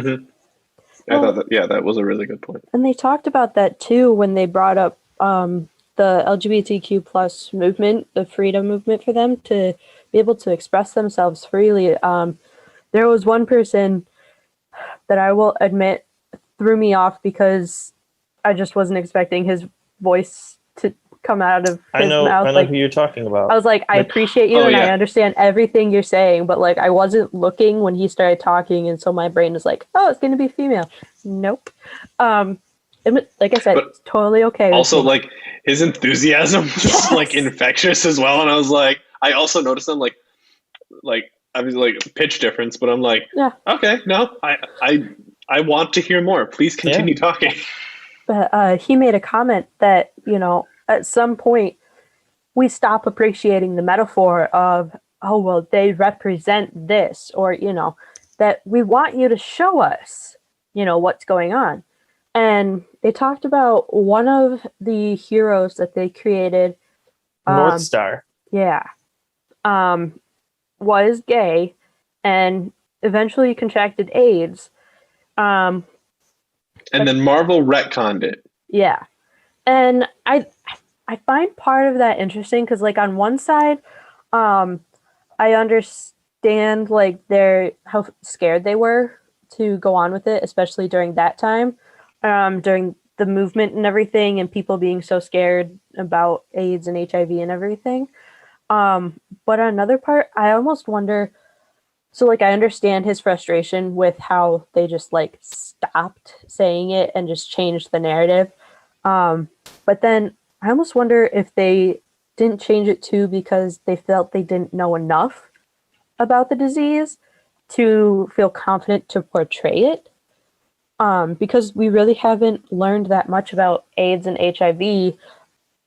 thought that was a really good point. And they talked about that too when they brought up the LGBTQ plus movement, the freedom movement for them to be able to express themselves freely. There was one person that I will admit threw me off because I just wasn't expecting his voice to come out of his mouth. I know who you're talking about. I was like, I appreciate you and yeah. I understand everything you're saying, but like I wasn't looking when he started talking, and so my brain was like, oh, it's gonna be female. Nope. Like I said, it's totally okay. Also, like his enthusiasm was like infectious as well, and I was like, I also noticed him like I was like pitch difference, but I'm like, yeah, okay, no, I want to hear more. Please continue talking. But he made a comment that, you know, at some point we stop appreciating the metaphor of, oh, well, they represent this, or, you know, that we want you to show us, you know, what's going on. And they talked about one of the heroes that they created. North Star. Yeah. Was gay and eventually contracted AIDS. And then Marvel retconned it. Yeah. And I find part of that interesting because, like, on one side, I understand like how scared they were to go on with it, especially during that time, during the movement and everything, and people being so scared about AIDS and HIV and everything. But on another part, I almost wonder. So, like, I understand his frustration with how they just like stopped saying it and just changed the narrative. But then I almost wonder if they didn't change it too because they felt they didn't know enough about the disease to feel confident to portray it. Because we really haven't learned that much about AIDS and HIV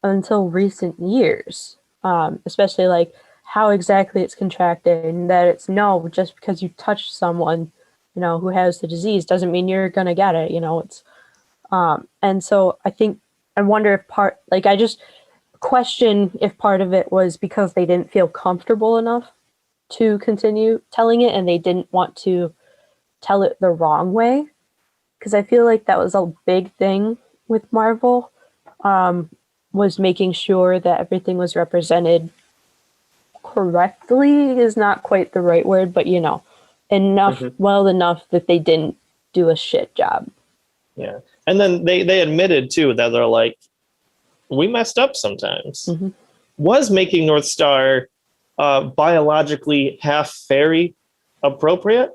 until recent years, especially like how exactly it's contracted, and that it's no, just because you touch someone, you know, who has the disease doesn't mean you're gonna get it, you know, it's, and so I wonder if I just question if part of it was because they didn't feel comfortable enough to continue telling it and they didn't want to tell it the wrong way. Because I feel like that was a big thing with Marvel, was making sure that everything was represented correctly is not quite the right word, but you know, well enough that they didn't do a shit job. Yeah. And then they admitted too that they're like, we messed up sometimes. Mm-hmm. Was making North Star biologically half fairy appropriate?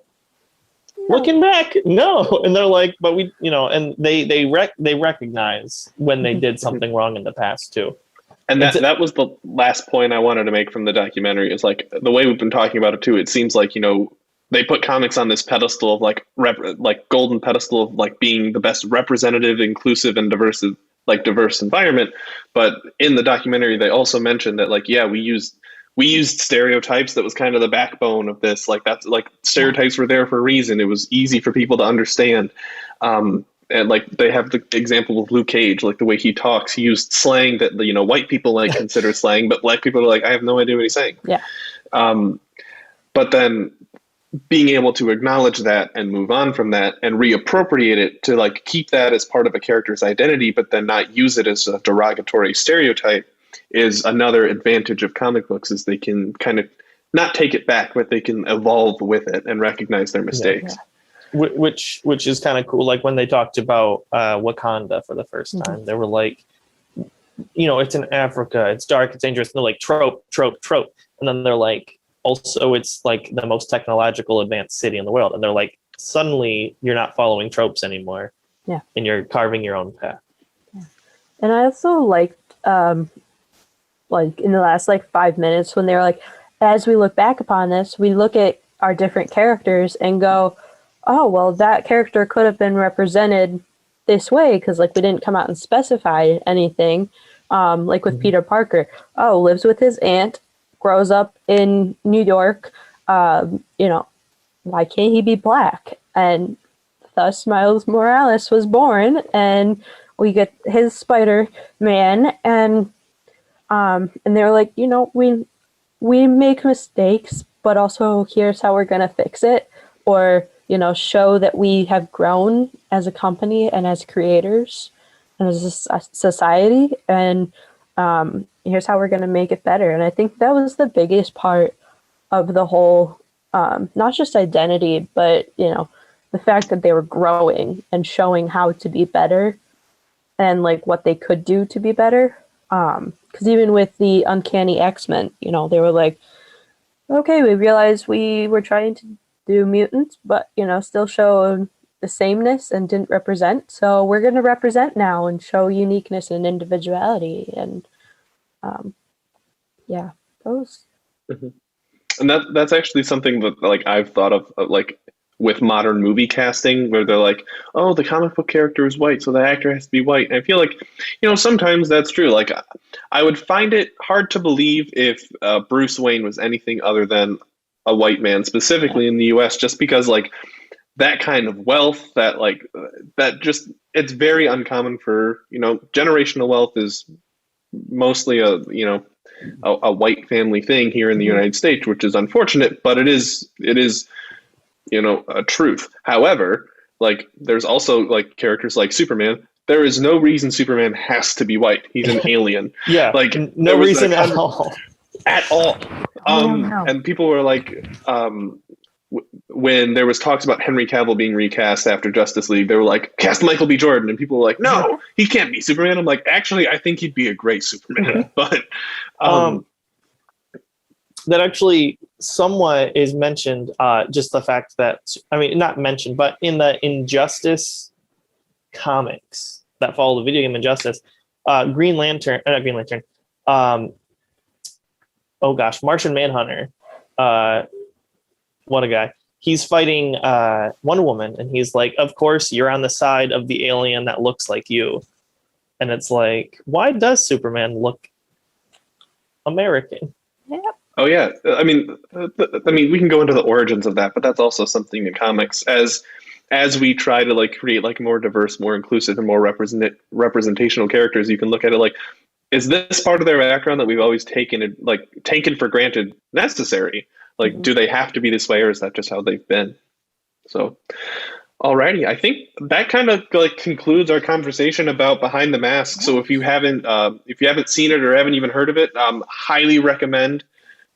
No. Looking back, no. And they're like, but we, you know, and they recognize when they did something wrong in the past too. And that was the last point I wanted to make from the documentary, is like the way we've been talking about it too. It seems like, you know, they put comics on this pedestal of like golden pedestal of like being the best representative, inclusive, and diverse environment. But in the documentary, they also mentioned that like, yeah, we used stereotypes. That was kind of the backbone of this. Like that's like stereotypes were there for a reason. It was easy for people to understand. And like they have the example of Luke Cage, like the way he talks, he used slang that, you know, white people like consider slang, but black people are like, I have no idea what he's saying. Yeah. But then being able to acknowledge that and move on from that and reappropriate it to like keep that as part of a character's identity, but then not use it as a derogatory stereotype is another advantage of comic books, is they can kind of not take it back, but they can evolve with it and recognize their mistakes. Yeah. Which is kind of cool. Like when they talked about Wakanda for the first time, they were like, you know, it's in Africa, it's dark, it's dangerous. And they're like, trope. And then they're like, also, it's like the most technological advanced city in the world. And they're like, suddenly you're not following tropes anymore. Yeah. And you're carving your own path. Yeah. And I also liked, like in the last like 5 minutes when they were like, as we look back upon this, we look at our different characters and go, oh, well, that character could have been represented this way because like we didn't come out and specify anything. Like with Peter Parker, lives with his aunt, grows up in New York. You know, why can't he be black? And thus Miles Morales was born, and we get his Spider-Man, and they were like, you know, we make mistakes, but also here's how we're gonna fix it, or you know, show that we have grown as a company and as creators. as a society, and here's how we're going to make it better. And I think that was the biggest part of the whole, not just identity, but the fact that they were growing and showing how to be better and like what they could do to be better. Because even with the Uncanny X-Men, they were like, okay, we realized we were trying to do mutants, but still show the sameness and didn't represent. So we're going to represent now and show uniqueness and individuality. And those. Mm-hmm. And that's actually something that like I've thought of like with modern movie casting, where they're like, oh, the comic book character is white, so the actor has to be white. And I feel like, sometimes that's true. Like, I would find it hard to believe if Bruce Wayne was anything other than a white man, specifically in the U.S., just because like that kind of wealth, it's very uncommon for, generational wealth is mostly a white family thing here in the United States, which is unfortunate, but it is a truth. However, like there's also like characters like Superman. There is no reason Superman has to be white. He's an alien. Yeah, like no reason at all. At all. And people were like, when there was talks about Henry Cavill being recast after Justice League, they were like, cast Michael B. Jordan, and people were like, no, he can't be Superman. I'm like, actually, I think he'd be a great Superman. But that actually somewhat is mentioned, just the fact that, I mean, not mentioned, but in the Injustice comics that follow the video game Injustice, not Green Lantern, Martian Manhunter, what a guy. He's fighting Wonder Woman, and he's like, of course, you're on the side of the alien that looks like you. And it's like, why does Superman look American? Yep. Oh yeah, I mean, we can go into the origins of that, but that's also something in comics as we try to like create like more diverse, more inclusive, and more representational characters. You can look at it like, is this part of their background that we've always taken for granted necessary? Like, do they have to be this way, or is that just how they've been? So, alrighty, I think that kind of like concludes our conversation about Behind the Mask. So if you haven't seen it or haven't even heard of it, highly recommend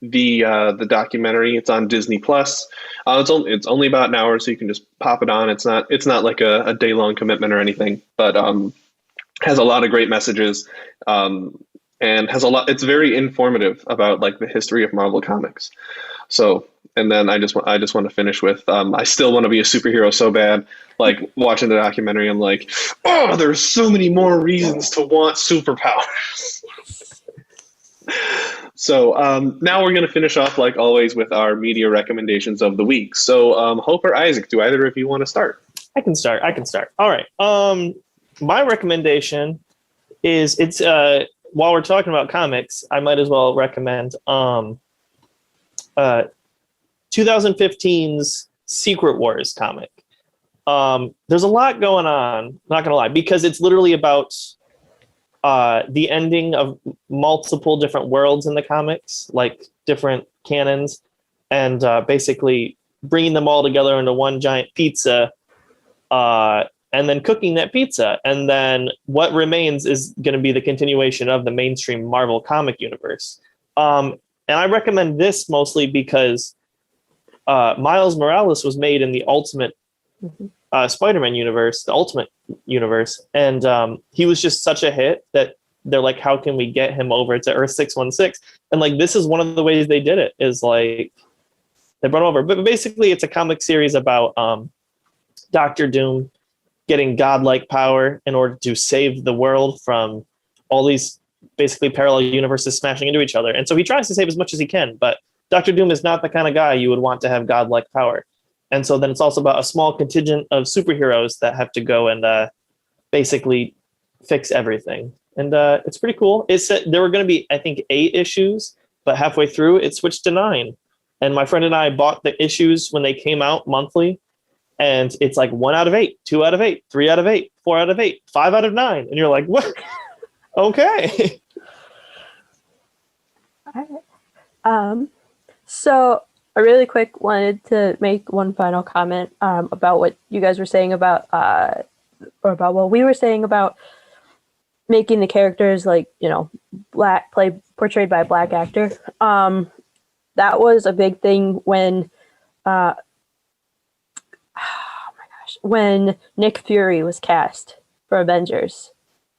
the documentary. It's on Disney Plus. It's only about an hour, so you can just pop it on. It's not like a day-long commitment or anything, but has a lot of great messages, and it's very informative about like the history of Marvel Comics. So, and then I just want to finish with I still want to be a superhero so bad. Like watching the documentary, I'm like, oh, there's so many more reasons to want superpowers. So now we're going to finish off, like always, with our media recommendations of the week. So Hope or Isaac, do either of you want to start? I can start. All right. My recommendation is while we're talking about comics, I might as well recommend 2015's Secret Wars comic. There's a lot going on, not going to lie, because it's literally about the ending of multiple different worlds in the comics, like different canons, and basically bringing them all together into one giant pizza, and then cooking that pizza. And then what remains is going to be the continuation of the mainstream Marvel comic universe. And I recommend this mostly because Miles Morales was made in the Ultimate Spider-Man universe, the Ultimate universe, and he was just such a hit that they're like, how can we get him over to Earth 616? And like, this is one of the ways they did it, is like they brought him over. But basically, it's a comic series about Doctor Doom getting godlike power in order to save the world from all these basically parallel universes smashing into each other. And so he tries to save as much as he can, but Doctor Doom is not the kind of guy you would want to have godlike power. And so then it's also about a small contingent of superheroes that have to go and basically fix everything. And it's pretty cool. There were going to be, I think, 8 issues, but halfway through it switched to 9. And my friend and I bought the issues when they came out monthly. And it's like 1 out of 8, 2 out of 8, 3 out of 8, 4 out of 8, 5 out of 9. And you're like, what? Okay. All right. So I really quick wanted to make one final comment about what you guys were saying about, or about what we were saying about making the characters like, you know, portrayed by a black actor. That was a big thing when when Nick Fury was cast for Avengers,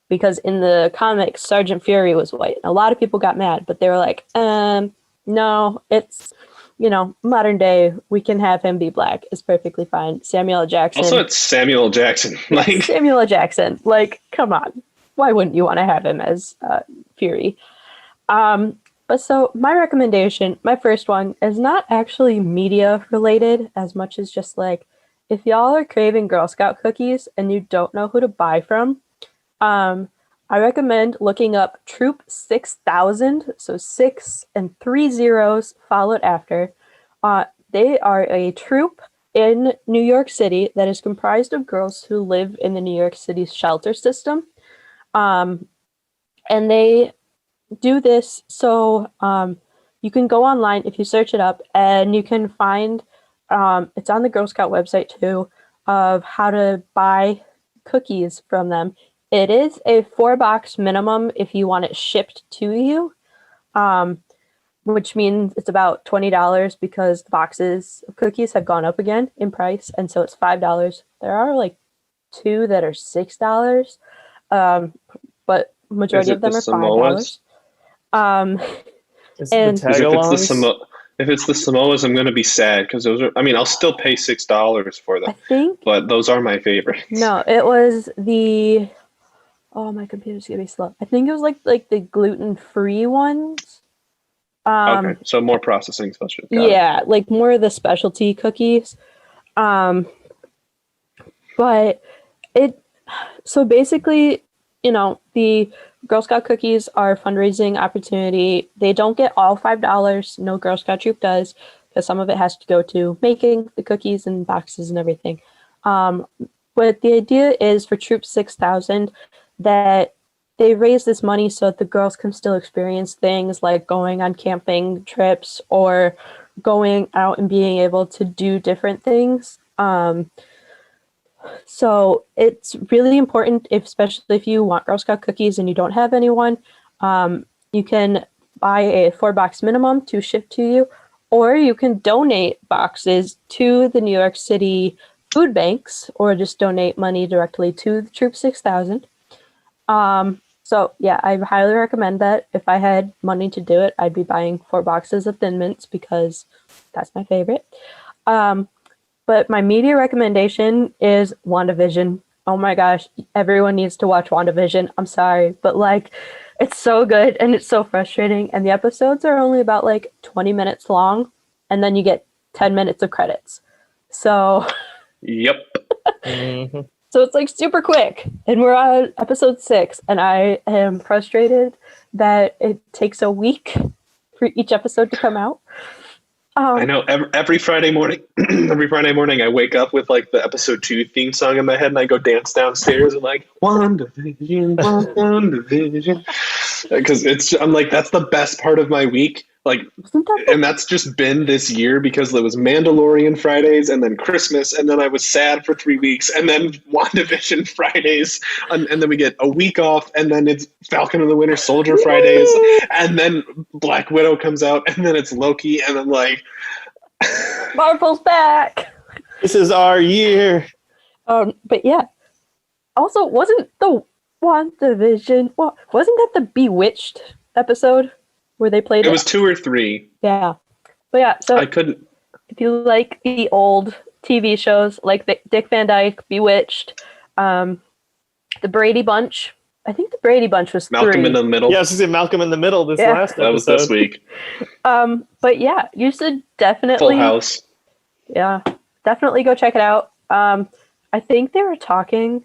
because in the comics Sergeant Fury was white. A lot of people got mad, but they were like, no, it's, you know, modern day, we can have him be black. It's perfectly fine. Samuel L. Jackson. Also, it's Samuel L. Jackson. Like Samuel L. Jackson. Like, come on. Why wouldn't you want to have him as Fury? But so my recommendation, my first one, is not actually media related as much as just like, if y'all are craving Girl Scout cookies and you don't know who to buy from, I recommend looking up Troop 6000, so 6 and 3 zeros followed after. They are a troop in New York City that is comprised of girls who live in the New York City shelter system. And they do this so you can go online if you search it up, and you can find, it's on the Girl Scout website too, of how to buy cookies from them. It is a 4-box minimum if you want it shipped to you, which means it's about $20 because the boxes of cookies have gone up again in price, and so it's $5. There are like 2 that are $6, but majority of them are $5. If it's the Samoas, I'm going to be sad because those are. I mean, I'll still pay $6 for them. I think, but those are my favorites. No, it was the. Oh, my computer's gonna be slow. I think it was like the gluten-free ones. Okay, so more processing special. Yeah, like more of the specialty cookies. But so basically, you know, the Girl Scout cookies are a fundraising opportunity. They don't get all $5. No Girl Scout troop does, because some of it has to go to making the cookies and boxes and everything. But the idea is for Troop 6000 that they raise this money so that the girls can still experience things like going on camping trips or going out and being able to do different things. So it's really important, especially if you want Girl Scout cookies and you don't have anyone, you can buy a 4-box minimum to ship to you, or you can donate boxes to the New York City food banks, or just donate money directly to the Troop 6000. So yeah, I highly recommend that. If I had money to do it, I'd be buying 4 boxes of Thin Mints because that's my favorite. But my media recommendation is WandaVision. Oh my gosh, everyone needs to watch WandaVision. I'm sorry, but like, it's so good and it's so frustrating. And the episodes are only about like 20 minutes long, and then you get 10 minutes of credits. So, yep. Mm-hmm. So it's like super quick, and we're on episode 6, and I am frustrated that it takes a week for each episode to come out. I know every Friday morning, I wake up with like the episode 2 theme song in my head, and I go dance downstairs and like WandaVision, because I'm like, that's the best part of my week. Like, and that's just been this year because it was Mandalorian Fridays and then Christmas, and then I was sad for 3 weeks, and then WandaVision Fridays, and then we get a week off, and then it's Falcon and the Winter Soldier Fridays, and then Black Widow comes out, and then it's Loki, and I'm like, Marvel's back. This is our year. But yeah. Also, wasn't the WandaVision? Well, wasn't that the Bewitched episode? Where they played it was 2 or 3. Yeah. But yeah, so I couldn't. If you like the old TV shows like Dick Van Dyke, Bewitched, the Brady Bunch. I think the Brady Bunch was Malcolm 3. in the Middle. Yeah, I was going to say Malcolm in the Middle last episode. That was this week. But yeah, you should definitely Full House. Yeah. Definitely go check it out. I think they were talking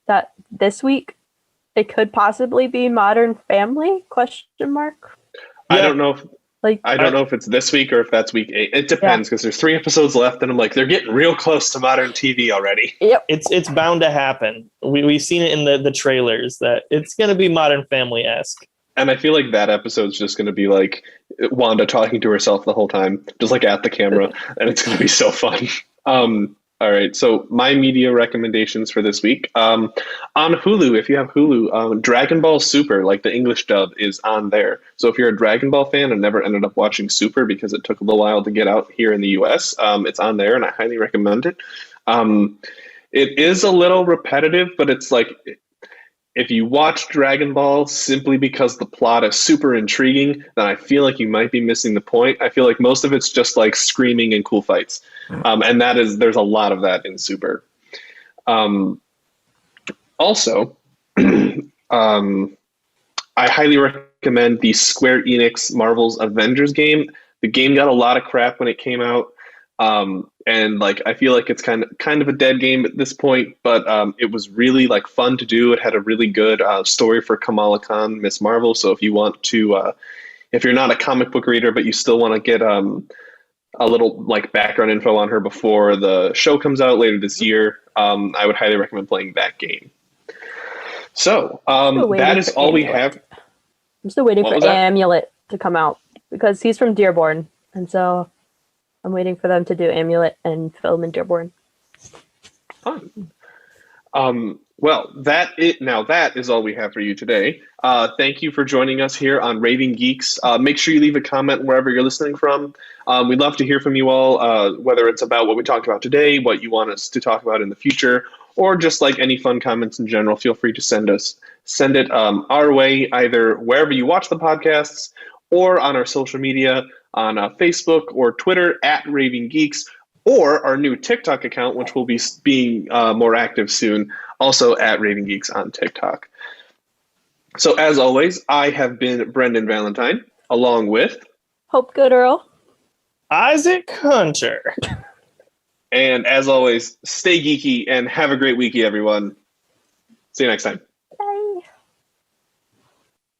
that this week it could possibly be Modern Family ? I don't know if know if it's this week or if that's week 8. It depends because there's 3 episodes left, and I'm like, they're getting real close to modern TV already. Yep. It's bound to happen. We've seen it in the trailers that it's going to be Modern Family-esque. And I feel like that episode's just going to be like Wanda talking to herself the whole time, just like at the camera, and it's going to be so fun. All right. So my media recommendations for this week. On Hulu, if you have Hulu, Dragon Ball Super, like the English dub, is on there. So if you're a Dragon Ball fan and never ended up watching Super because it took a little while to get out here in the US, it's on there, and I highly recommend it. It is a little repetitive, but it's like if you watch Dragon Ball simply because the plot is super intriguing, then I feel like you might be missing the point. I feel like most of it's just like screaming and cool fights. And there's a lot of that in Super. Also, I highly recommend the Square Enix Marvel's Avengers game. The game got a lot of crap when it came out. And like I feel like it's kind of a dead game at this point, but it was really like fun to do. It had a really good story for Kamala Khan, Miss Marvel. So if you want to, if you're not a comic book reader but you still want to get a little like background info on her before the show comes out later this year, I would highly recommend playing that game. So that is all we have. I'm still waiting for Amulet to come out because he's from Dearborn, and so I'm waiting for them to do Amulet and film in Dearborn. Fun. Well, that is all we have for you today. Thank you for joining us here on Raving Geeks. Make sure you leave a comment wherever you're listening from. We'd love to hear from you all, whether it's about what we talked about today, what you want us to talk about in the future, or just like any fun comments in general. Feel free to send it our way, either wherever you watch the podcasts or on our social media on Facebook or Twitter at Raving Geeks, or our new TikTok account, which will be being more active soon, also at Raving Geeks on TikTok. So as always, I have been Brendan Valentine, along with Hope Gooderl, Isaac Hunter. And as always, stay geeky and have a great weeky, everyone. See you next time.